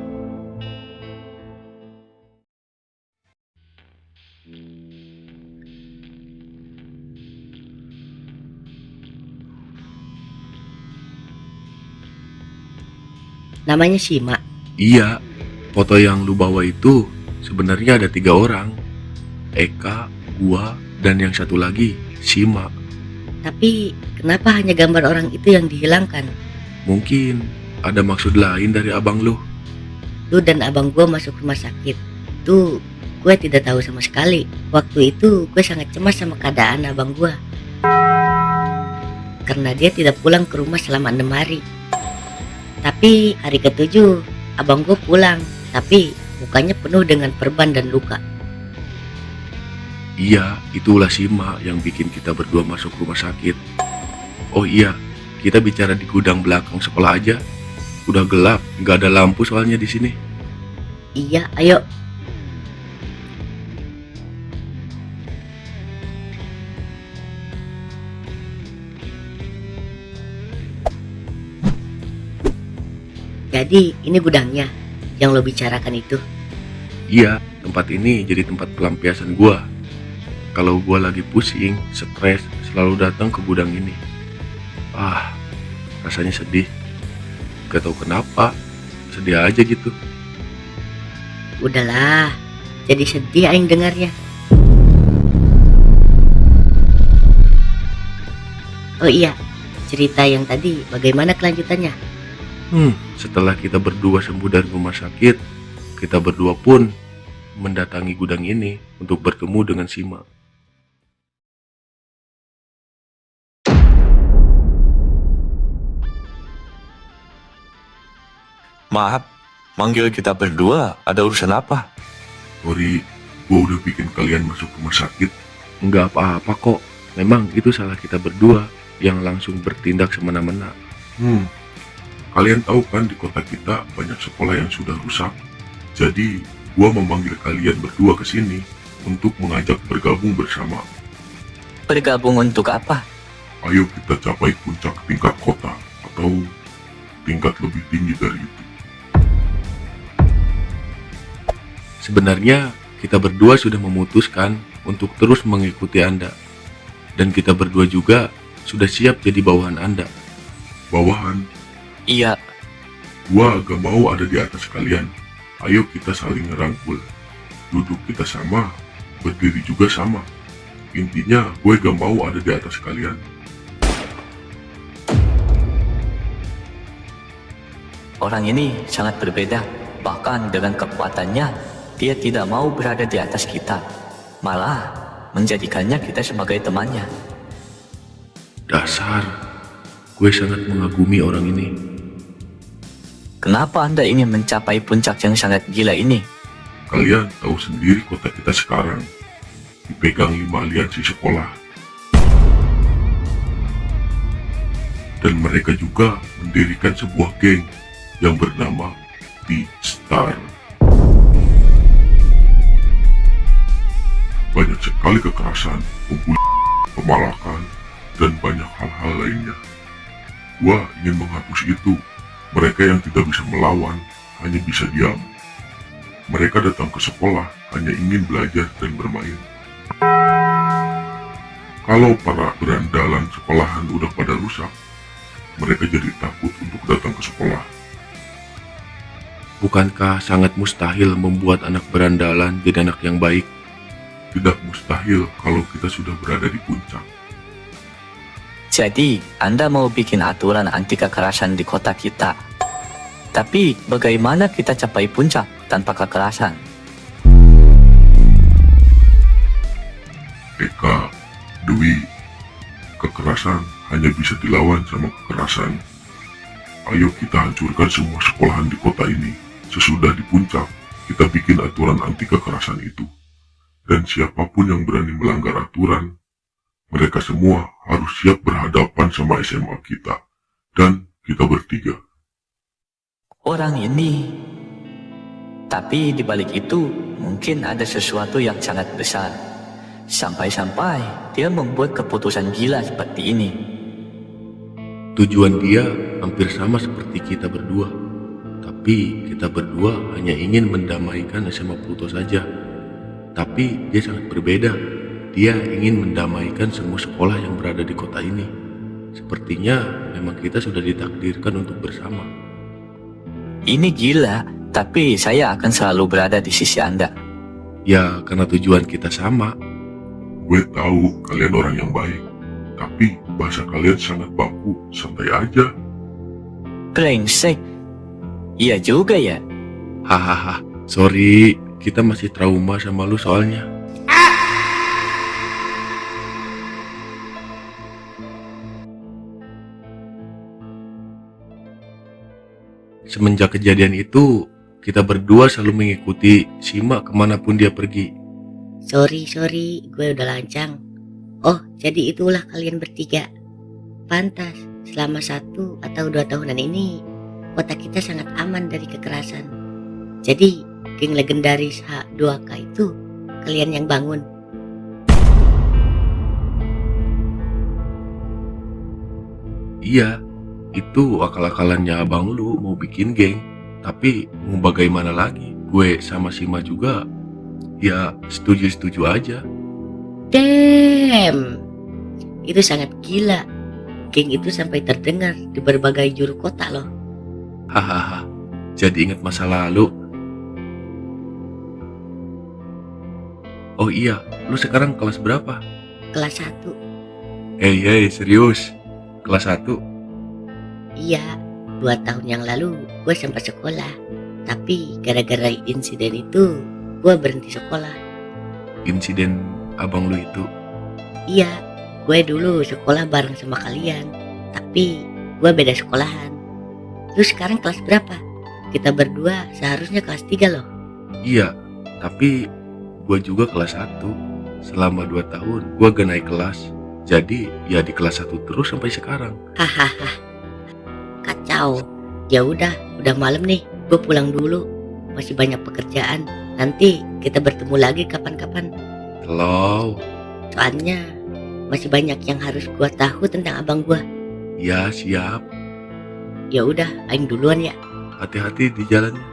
Namanya Shima. Iya, foto yang lu bawa itu sebenarnya ada 3 orang. Eka, gua, dan yang satu lagi, Shima. Tapi kenapa hanya gambar orang itu yang dihilangkan? Mungkin ada maksud lain dari abang lu. Lu dan abang gue masuk rumah sakit. Tuh, gue tidak tahu sama sekali. Waktu itu gue sangat cemas sama keadaan abang gue. Karena dia tidak pulang ke rumah selama 6 hari. Tapi hari ke-7 abang gue pulang, tapi mukanya penuh dengan perban dan luka. Iya, itulah Shima yang bikin kita berdua masuk rumah sakit. Oh iya, kita bicara di gudang belakang sekolah aja. Udah gelap, nggak ada lampu soalnya di sini. Iya, ayo. Jadi ini gudangnya yang lo bicarakan itu. Iya, tempat ini jadi tempat pelampiasan gua. Kalau gua lagi pusing, stres, selalu datang ke gudang ini. Rasanya sedih. Gak tahu kenapa, sedih aja gitu. Udahlah, jadi sedih aing dengarnya. Oh iya, cerita yang tadi bagaimana kelanjutannya? Setelah kita berdua sembuh dari rumah sakit, kita berdua pun mendatangi gudang ini untuk bertemu dengan Shima. Maaf, manggil kita berdua, ada urusan apa? Sorry, gua udah bikin kalian masuk rumah sakit. Enggak apa-apa kok, memang itu salah kita berdua yang langsung bertindak semena-mena. Kalian tahu kan di kota kita banyak sekolah yang sudah rusak. Jadi, gua memanggil kalian berdua ke sini untuk mengajak bergabung bersama. Bergabung untuk apa? Ayo kita capai puncak tingkat kota atau tingkat lebih tinggi dari itu. Sebenarnya kita berdua sudah memutuskan untuk terus mengikuti Anda. Dan kita berdua juga sudah siap jadi bawahan Anda. Bawahan? Iya. Gua gak mau ada di atas kalian. Ayo kita saling ngerangkul. Duduk kita sama, berdiri juga sama. Intinya gue gak mau ada di atas kalian. Orang ini sangat berbeda. Bahkan dengan kekuatannya, dia tidak mau berada di atas kita. Malah menjadikannya kita sebagai temannya. Dasar, gue sangat mengagumi orang ini. Kenapa Anda ingin mencapai puncak yang sangat gila ini? Kalian tahu sendiri kota kita sekarang dipegang 5 aliansi sekolah. Dan mereka juga mendirikan sebuah geng yang bernama T-Star. Banyak sekali kekerasan, pemalakan, dan banyak hal-hal lainnya. Gua ingin menghapus itu. Mereka yang tidak bisa melawan hanya bisa diam. Mereka datang ke sekolah hanya ingin belajar dan bermain. Kalau para berandalan sekolahan udah pada rusak, mereka jadi takut untuk datang ke sekolah. Bukankah sangat mustahil membuat anak berandalan jadi anak yang baik? Tidak mustahil kalau kita sudah berada di puncak. Jadi, Anda mau bikin aturan anti kekerasan di kota kita. Tapi, bagaimana kita capai puncak tanpa kekerasan? Eka, Dwi, kekerasan hanya bisa dilawan sama kekerasan. Ayo kita hancurkan semua sekolahan di kota ini. Sesudah di puncak, kita bikin aturan anti kekerasan itu. Dan siapapun yang berani melanggar aturan, mereka semua harus siap berhadapan sama SMA kita. Dan kita bertiga. Orang ini. Tapi di balik itu, mungkin ada sesuatu yang sangat besar. Sampai-sampai dia membuat keputusan gila seperti ini. Tujuan dia hampir sama seperti kita berdua. Tapi kita berdua hanya ingin mendamaikan SMA Pluto saja. Tapi dia sangat berbeda. Dia ingin mendamaikan semua sekolah yang berada di kota ini. Sepertinya memang kita sudah ditakdirkan untuk bersama. Ini gila, tapi saya akan selalu berada di sisi Anda. Ya, karena tujuan kita sama. Gue tahu kalian orang yang baik, tapi bahasa kalian sangat baku, santai aja. Brengsek. Iya juga ya. Hahaha, sorry, kita masih trauma sama lu soalnya. Semenjak kejadian itu, kita berdua selalu mengikuti Sima kemanapun dia pergi. Sorry, gue udah lancang. Oh, jadi itulah kalian bertiga. Pantas, selama 1 atau 2 tahunan ini, kota kita sangat aman dari kekerasan. Jadi, geng legendaris H2K itu, kalian yang bangun. Iya, itu akal-akalannya abang lu mau bikin geng. Tapi mau bagaimana lagi? Gue sama Sima juga, ya setuju-setuju aja. Damn, itu sangat gila. Geng itu sampai terdengar di berbagai juru kota loh. Hahaha, jadi ingat masa lalu. Oh iya, lu sekarang kelas berapa? Kelas 1. Hey, serius? Kelas 1? Iya, 2 tahun yang lalu gue sempat sekolah. Tapi gara-gara insiden itu, gue berhenti sekolah. Insiden abang lu itu? Iya, gue dulu sekolah bareng sama kalian. Tapi gue beda sekolahan. Lu sekarang kelas berapa? Kita berdua seharusnya kelas 3 loh. Iya, tapi gue juga kelas 1. Selama 2 tahun gue gak naik kelas. Jadi ya di kelas 1 terus sampai sekarang. Hahaha, kacau. Ya udah malam nih, gue pulang dulu. Masih banyak pekerjaan. Nanti kita bertemu lagi kapan-kapan. Halo. Soalnya masih banyak yang harus gue tahu tentang abang gue. Ya siap. Ya udah, aing duluan ya. Hati-hati di jalannya.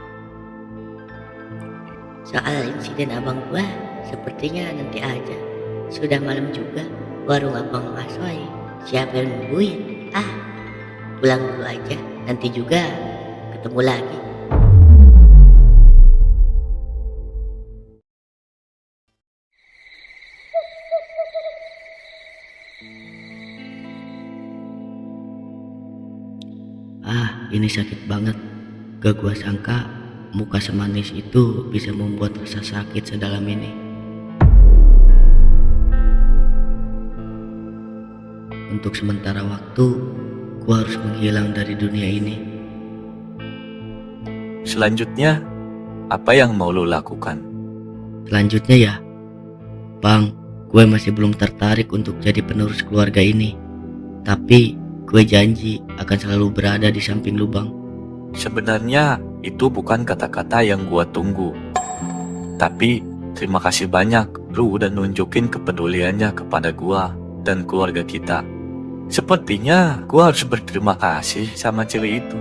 Soal insiden abang gue, sepertinya nanti aja. Sudah malam juga, warung abang Asoy. Siapa yang nungguin? Pulang dulu aja, nanti juga ketemu lagi. Ini sakit banget. Gak gua sangka muka semanis itu bisa membuat rasa sakit sedalam ini. Untuk sementara waktu, gua harus menghilang dari dunia ini. Selanjutnya, apa yang mau lo lakukan? Selanjutnya ya, Bang, gue masih belum tertarik untuk jadi penerus keluarga ini. Tapi gue janji akan selalu berada di samping lu, Bang. Sebenarnya itu bukan kata-kata yang gua tunggu. Tapi terima kasih banyak lu udah nunjukin kepeduliannya kepada gua dan keluarga kita. Sepertinya gua harus berterima kasih sama cewek itu.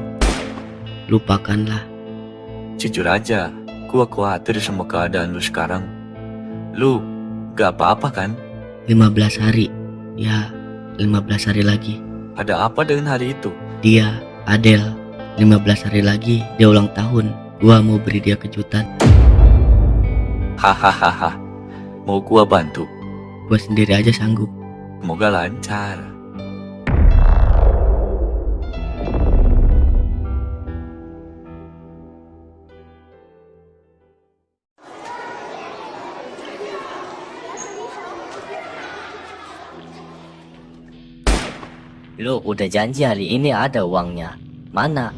Lupakanlah. Jujur aja, gua khawatir sama keadaan lu sekarang. Lu gak apa-apa kan? 15 hari. Ya, 15 hari lagi. Ada apa dengan hari itu? Dia, Adel, 15 hari lagi dia ulang tahun. Gua mau beri dia kejutan. Hahaha. Mau gua bantu? Gua sendiri aja sanggup. Semoga lancar. Lo udah janji hari ini ada uangnya. Mana?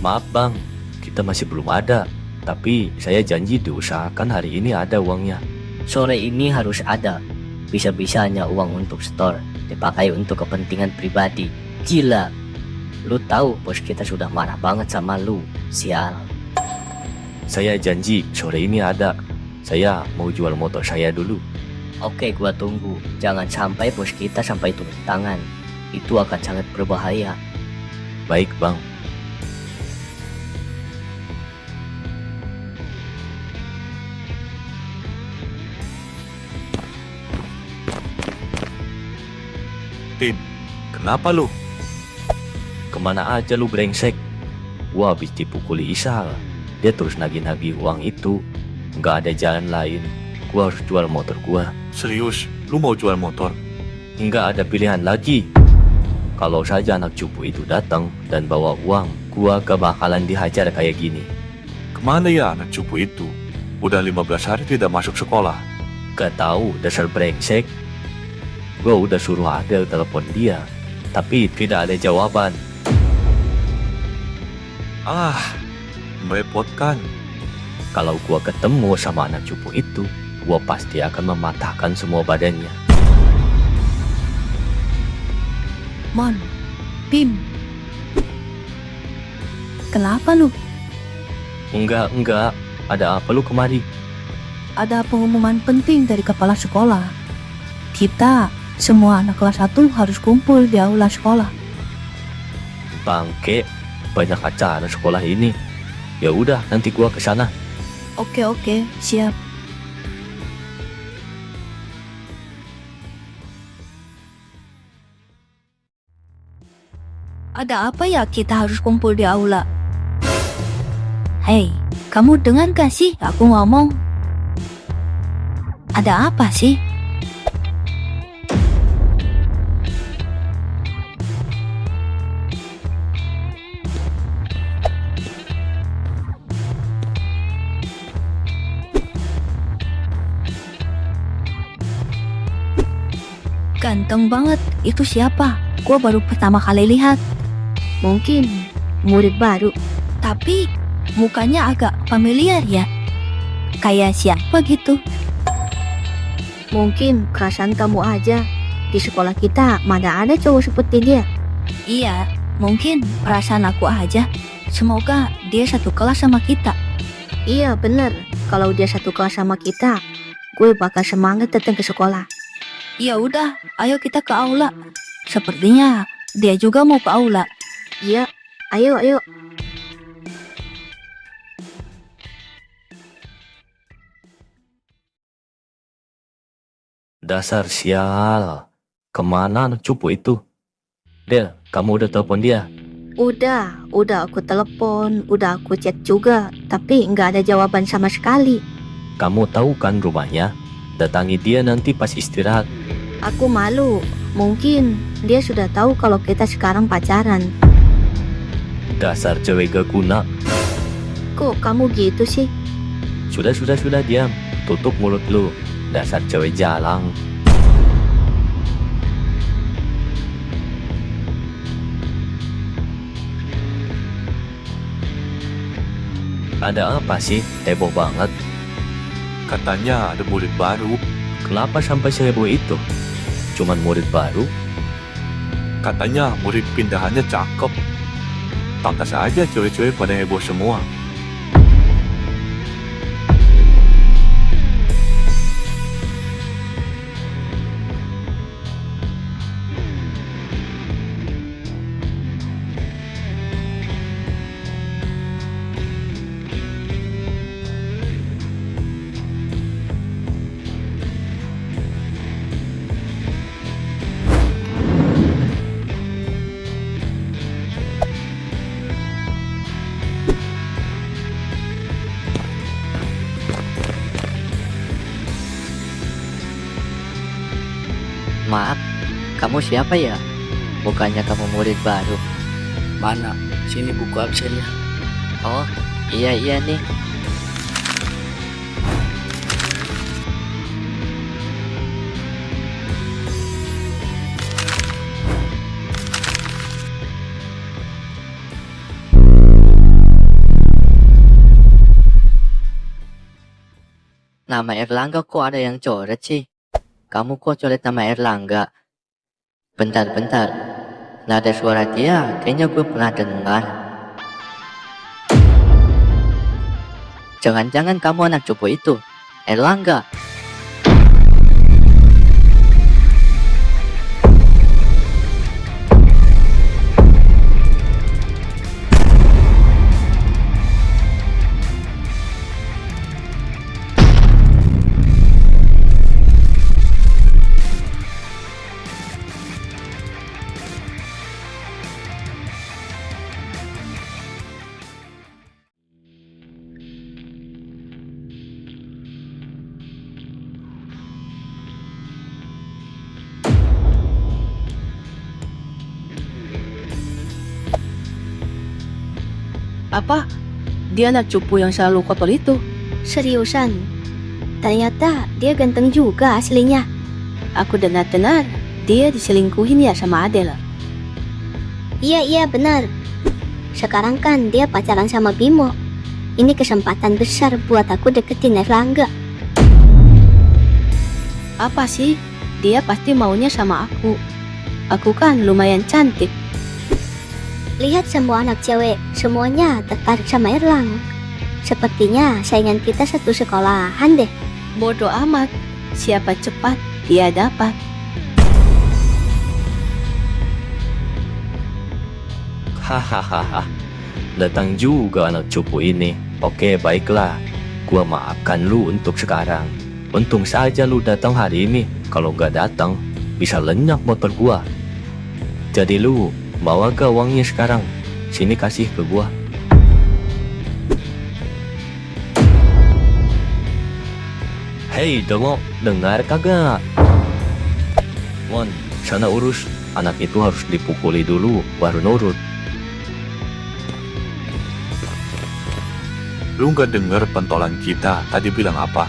Maaf bang, kita masih belum ada. Tapi saya janji diusahakan hari ini ada uangnya. Sore ini harus ada. Bisa-bisanya uang untuk store dipakai untuk kepentingan pribadi. Gila. Lu tahu bos kita sudah marah banget sama lu. Sial. Saya janji sore ini ada. Saya mau jual motor saya dulu. Oke, gua tunggu. Jangan sampai bos kita sampai turun tangan. Itu akan sangat berbahaya. Baik bang. Tin, kenapa lu? Kemana aja lu brengsek? Gua habis dipukuli Isal. Dia terus nagih-nagih uang itu. Nggak ada jalan lain. Gua harus jual motor gua. Serius, lu mau jual motor? Nggak ada pilihan lagi. Kalau saja anak cupu itu datang dan bawa uang, gua gak bakalan dihajar kayak gini. Kemana ya anak cupu itu? Udah 15 hari tidak masuk sekolah. Gak tahu dasar brengsek. Gua udah suruh Adel telepon dia, tapi tidak ada jawaban. Ah, merepotkan. Kalau gua ketemu sama anak cupu itu, gua pasti akan mematahkan semua badannya. Mon, Pim. Kenapa lu? Enggak. Ada apa lu kemari? Ada pengumuman penting dari kepala sekolah. Kita, semua anak kelas 1 harus kumpul di aula sekolah. Bangke, banyak acara sekolah ini. Ya udah, nanti gua ke sana. Oke, siap. Ada apa ya kita harus kumpul di aula? Hei, kamu dengar gak sih aku ngomong? Ada apa sih? Ganteng banget, itu siapa? Gua baru pertama kali lihat. Mungkin murid baru, tapi mukanya agak familiar ya. Kayak siapa gitu? Mungkin perasaan kamu aja. Di sekolah kita mana ada cowok seperti dia. Iya, mungkin perasaan aku aja. Semoga dia satu kelas sama kita. Iya bener, kalau dia satu kelas sama kita, gue bakal semangat datang ke sekolah. Ya udah, ayo kita ke aula. Sepertinya dia juga mau ke aula. Iya, ayo. Dasar sial. Kemana anak cupu itu? Del, kamu udah telepon dia? Udah aku telepon, udah aku chat juga, tapi nggak ada jawaban sama sekali. Kamu tahu kan rumahnya? Datangi dia nanti pas istirahat. Aku malu, mungkin dia sudah tahu kalau kita sekarang pacaran. Dasar cewek gak guna. Kok kamu gitu sih? Sudah diam. Tutup mulut lu. Dasar cewek jalang. Ada apa sih? Heboh banget. Katanya ada murid baru. Kenapa sampai seheboh itu? Cuman murid baru? Katanya murid pindahannya cakep. Pantas aja cewek-cewek pada heboh semua. Maaf, kamu siapa ya? Bukannya kamu murid baru. Mana? Sini buku absennya. Oh, iya nih. Nama Erlangga kok ada yang coret sih? Kamu kok coret nama Erlangga? Bentar. Nada suara dia kayaknya gue pernah dengar. Jangan-jangan kamu anak cupu itu, Erlangga. Apa? Dia anak cupu yang selalu kotor itu? Seriusan? Ternyata dia ganteng juga aslinya. Aku dengar dia diselingkuhin ya sama Adel. Iya benar. Sekarang kan dia pacaran sama Bimo. Ini kesempatan besar buat aku deketin Erlangga. Apa sih? Dia pasti maunya sama aku. Aku kan lumayan cantik. Lihat semua anak cewek, semuanya tertarik sama Erlang. Sepertinya saingan kita satu sekolahan deh. Bodoh amat. Siapa cepat, dia dapat. Hahaha. Datang juga anak cupu ini. Oke, baiklah. Gua maafkan lu untuk sekarang. Untung saja lu datang hari ini. Kalau nggak datang, bisa lenyap motor gua. Jadi lu bawa ke uangnya sekarang. Sini kasih ke gua. Hei, dengar kagak? Mon, sana urus. Anak itu harus dipukuli dulu, baru nurut. Lu nggak denger pentolan kita tadi bilang apa?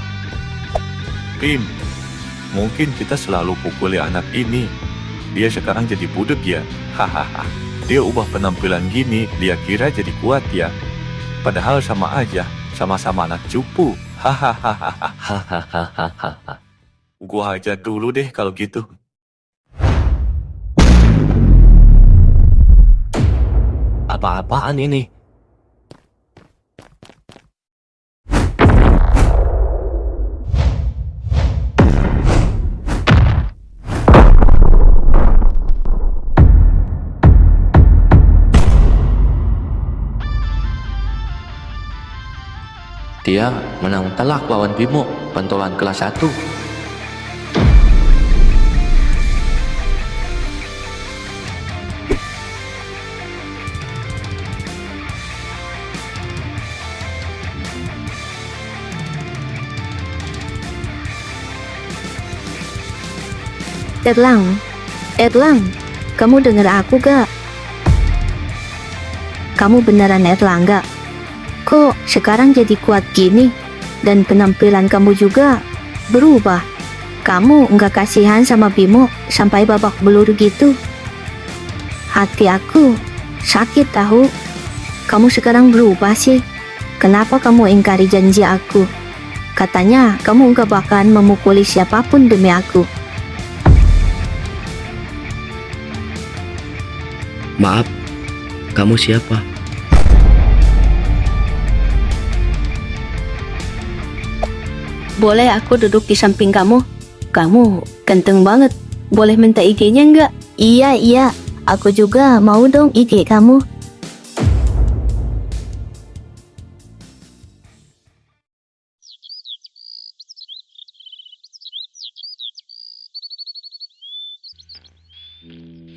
Pim, mungkin kita selalu pukuli anak ini. Dia sekarang jadi budek ya. Hahaha. Dia ubah penampilan gini, dia kira jadi kuat ya. Padahal sama aja, sama-sama anak cupu. Hahaha. Hahaha. Gua aja dulu deh kalau gitu. Apa-apaan ini? Dia menang telak lawan Bimo, pentolan kelas 1. Erlang, kamu dengar aku gak? Kamu beneran Erlangga? Kok sekarang jadi kuat gini? Dan penampilan kamu juga berubah. Kamu nggak kasihan sama Bimo sampai babak belur gitu? Hati aku sakit tahu. Kamu sekarang berubah sih. kenapa kamu ingkari janji aku? Katanya kamu gak bakalan memukuli siapapun demi aku. Maaf, kamu siapa? Boleh aku duduk di samping kamu? Kamu ganteng banget. Boleh minta IG-nya nggak? Iya, aku juga mau dong IG kamu.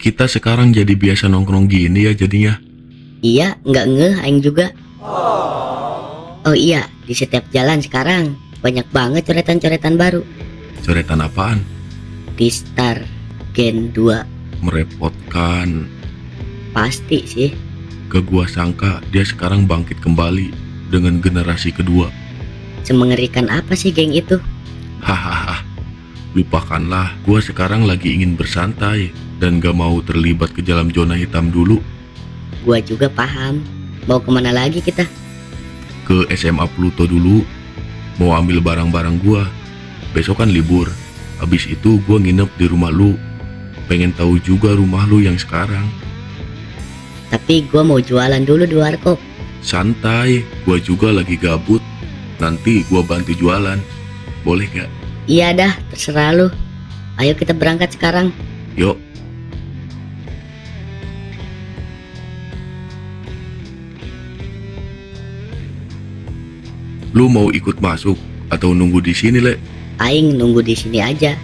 Kita sekarang jadi biasa nongkrong gini ya jadinya. Iya, nggak ngeh aing juga. Oh iya, di setiap jalan sekarang banyak banget coretan-coretan baru. Coretan apaan? Di Star Gen 2 Merepotkan. pasti sih. Ke gua sangka dia sekarang bangkit kembali dengan generasi kedua. Semengerikan apa sih geng itu? Hahaha. Lupakanlah, gua sekarang lagi ingin bersantai dan gak mau terlibat ke dalam zona hitam dulu. Gua juga paham. Mau kemana lagi kita? Ke SMA Pluto dulu. Mau ambil barang-barang gua. Besok kan libur. Habis itu gua nginep di rumah lu. Pengen tahu juga rumah lu yang sekarang. Tapi gua mau jualan dulu di warkop. Santai, gua juga lagi gabut. Nanti gua bantu jualan. Boleh gak? Iya dah, terserah lu. Ayo kita berangkat sekarang. Yuk. Lu mau ikut masuk atau nunggu di sini, Le? Aing nunggu di sini aja.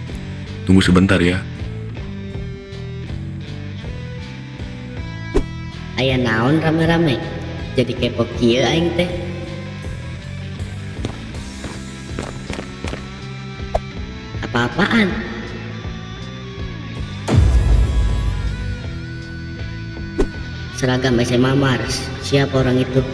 Tunggu sebentar ya. Aya naon rame-rame. Jadi kepo kieu aing teh. Apa-apaan? Seragam SMA Mars. Siapa orang itu?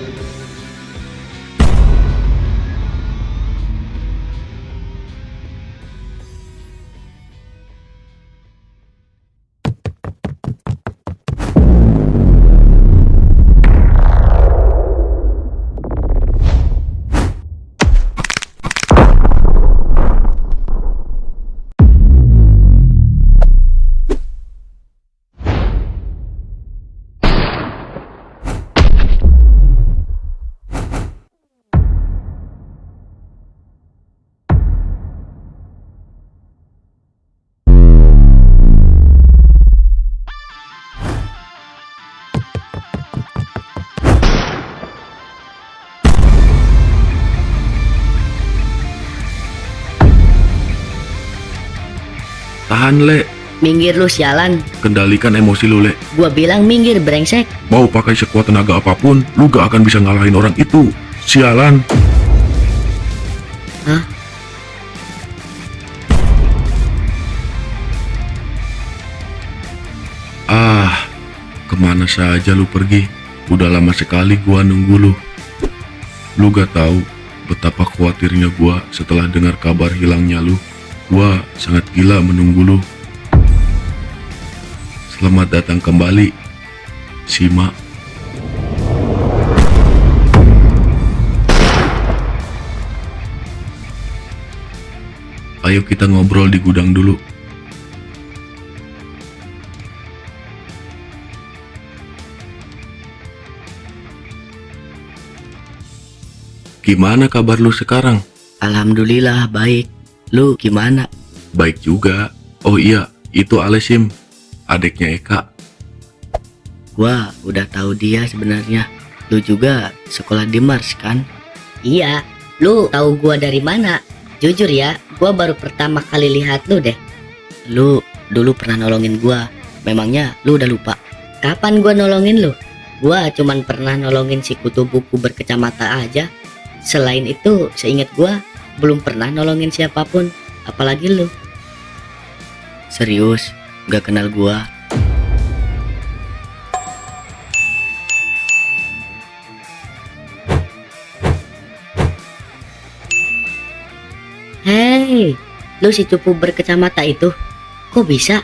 Tahan, Le. Minggir lu sialan. Kendalikan emosi lu, Le. Gua bilang minggir brengsek. Mau pakai sekuat tenaga apapun, lu gak akan bisa ngalahin orang itu. Sialan. Hah? Kemana saja lu pergi? Udah lama sekali gua nunggu lu. Lu gak tahu betapa khawatirnya gua setelah dengar kabar hilangnya lu. Gua sangat gila menunggu lu. Selamat datang kembali, Sima. Ayo kita ngobrol di gudang dulu. Gimana kabar lu sekarang? Alhamdulillah baik. Lu gimana? Baik juga. Oh iya, itu Alesim, adiknya Eka. Gua udah tahu dia sebenarnya. Lu juga sekolah di Mars kan? Iya, lu tahu gua dari mana? Jujur ya, gua baru pertama kali lihat lu deh. Lu dulu pernah nolongin gua. Memangnya lu udah lupa? Kapan gua nolongin lu? Gua cuman pernah nolongin si kutu buku berkacamata aja. Selain itu, seingat gua belum pernah nolongin siapapun, apalagi lu. Serius, gak kenal gua. Hei, lu si cupu berkacamata itu, kok bisa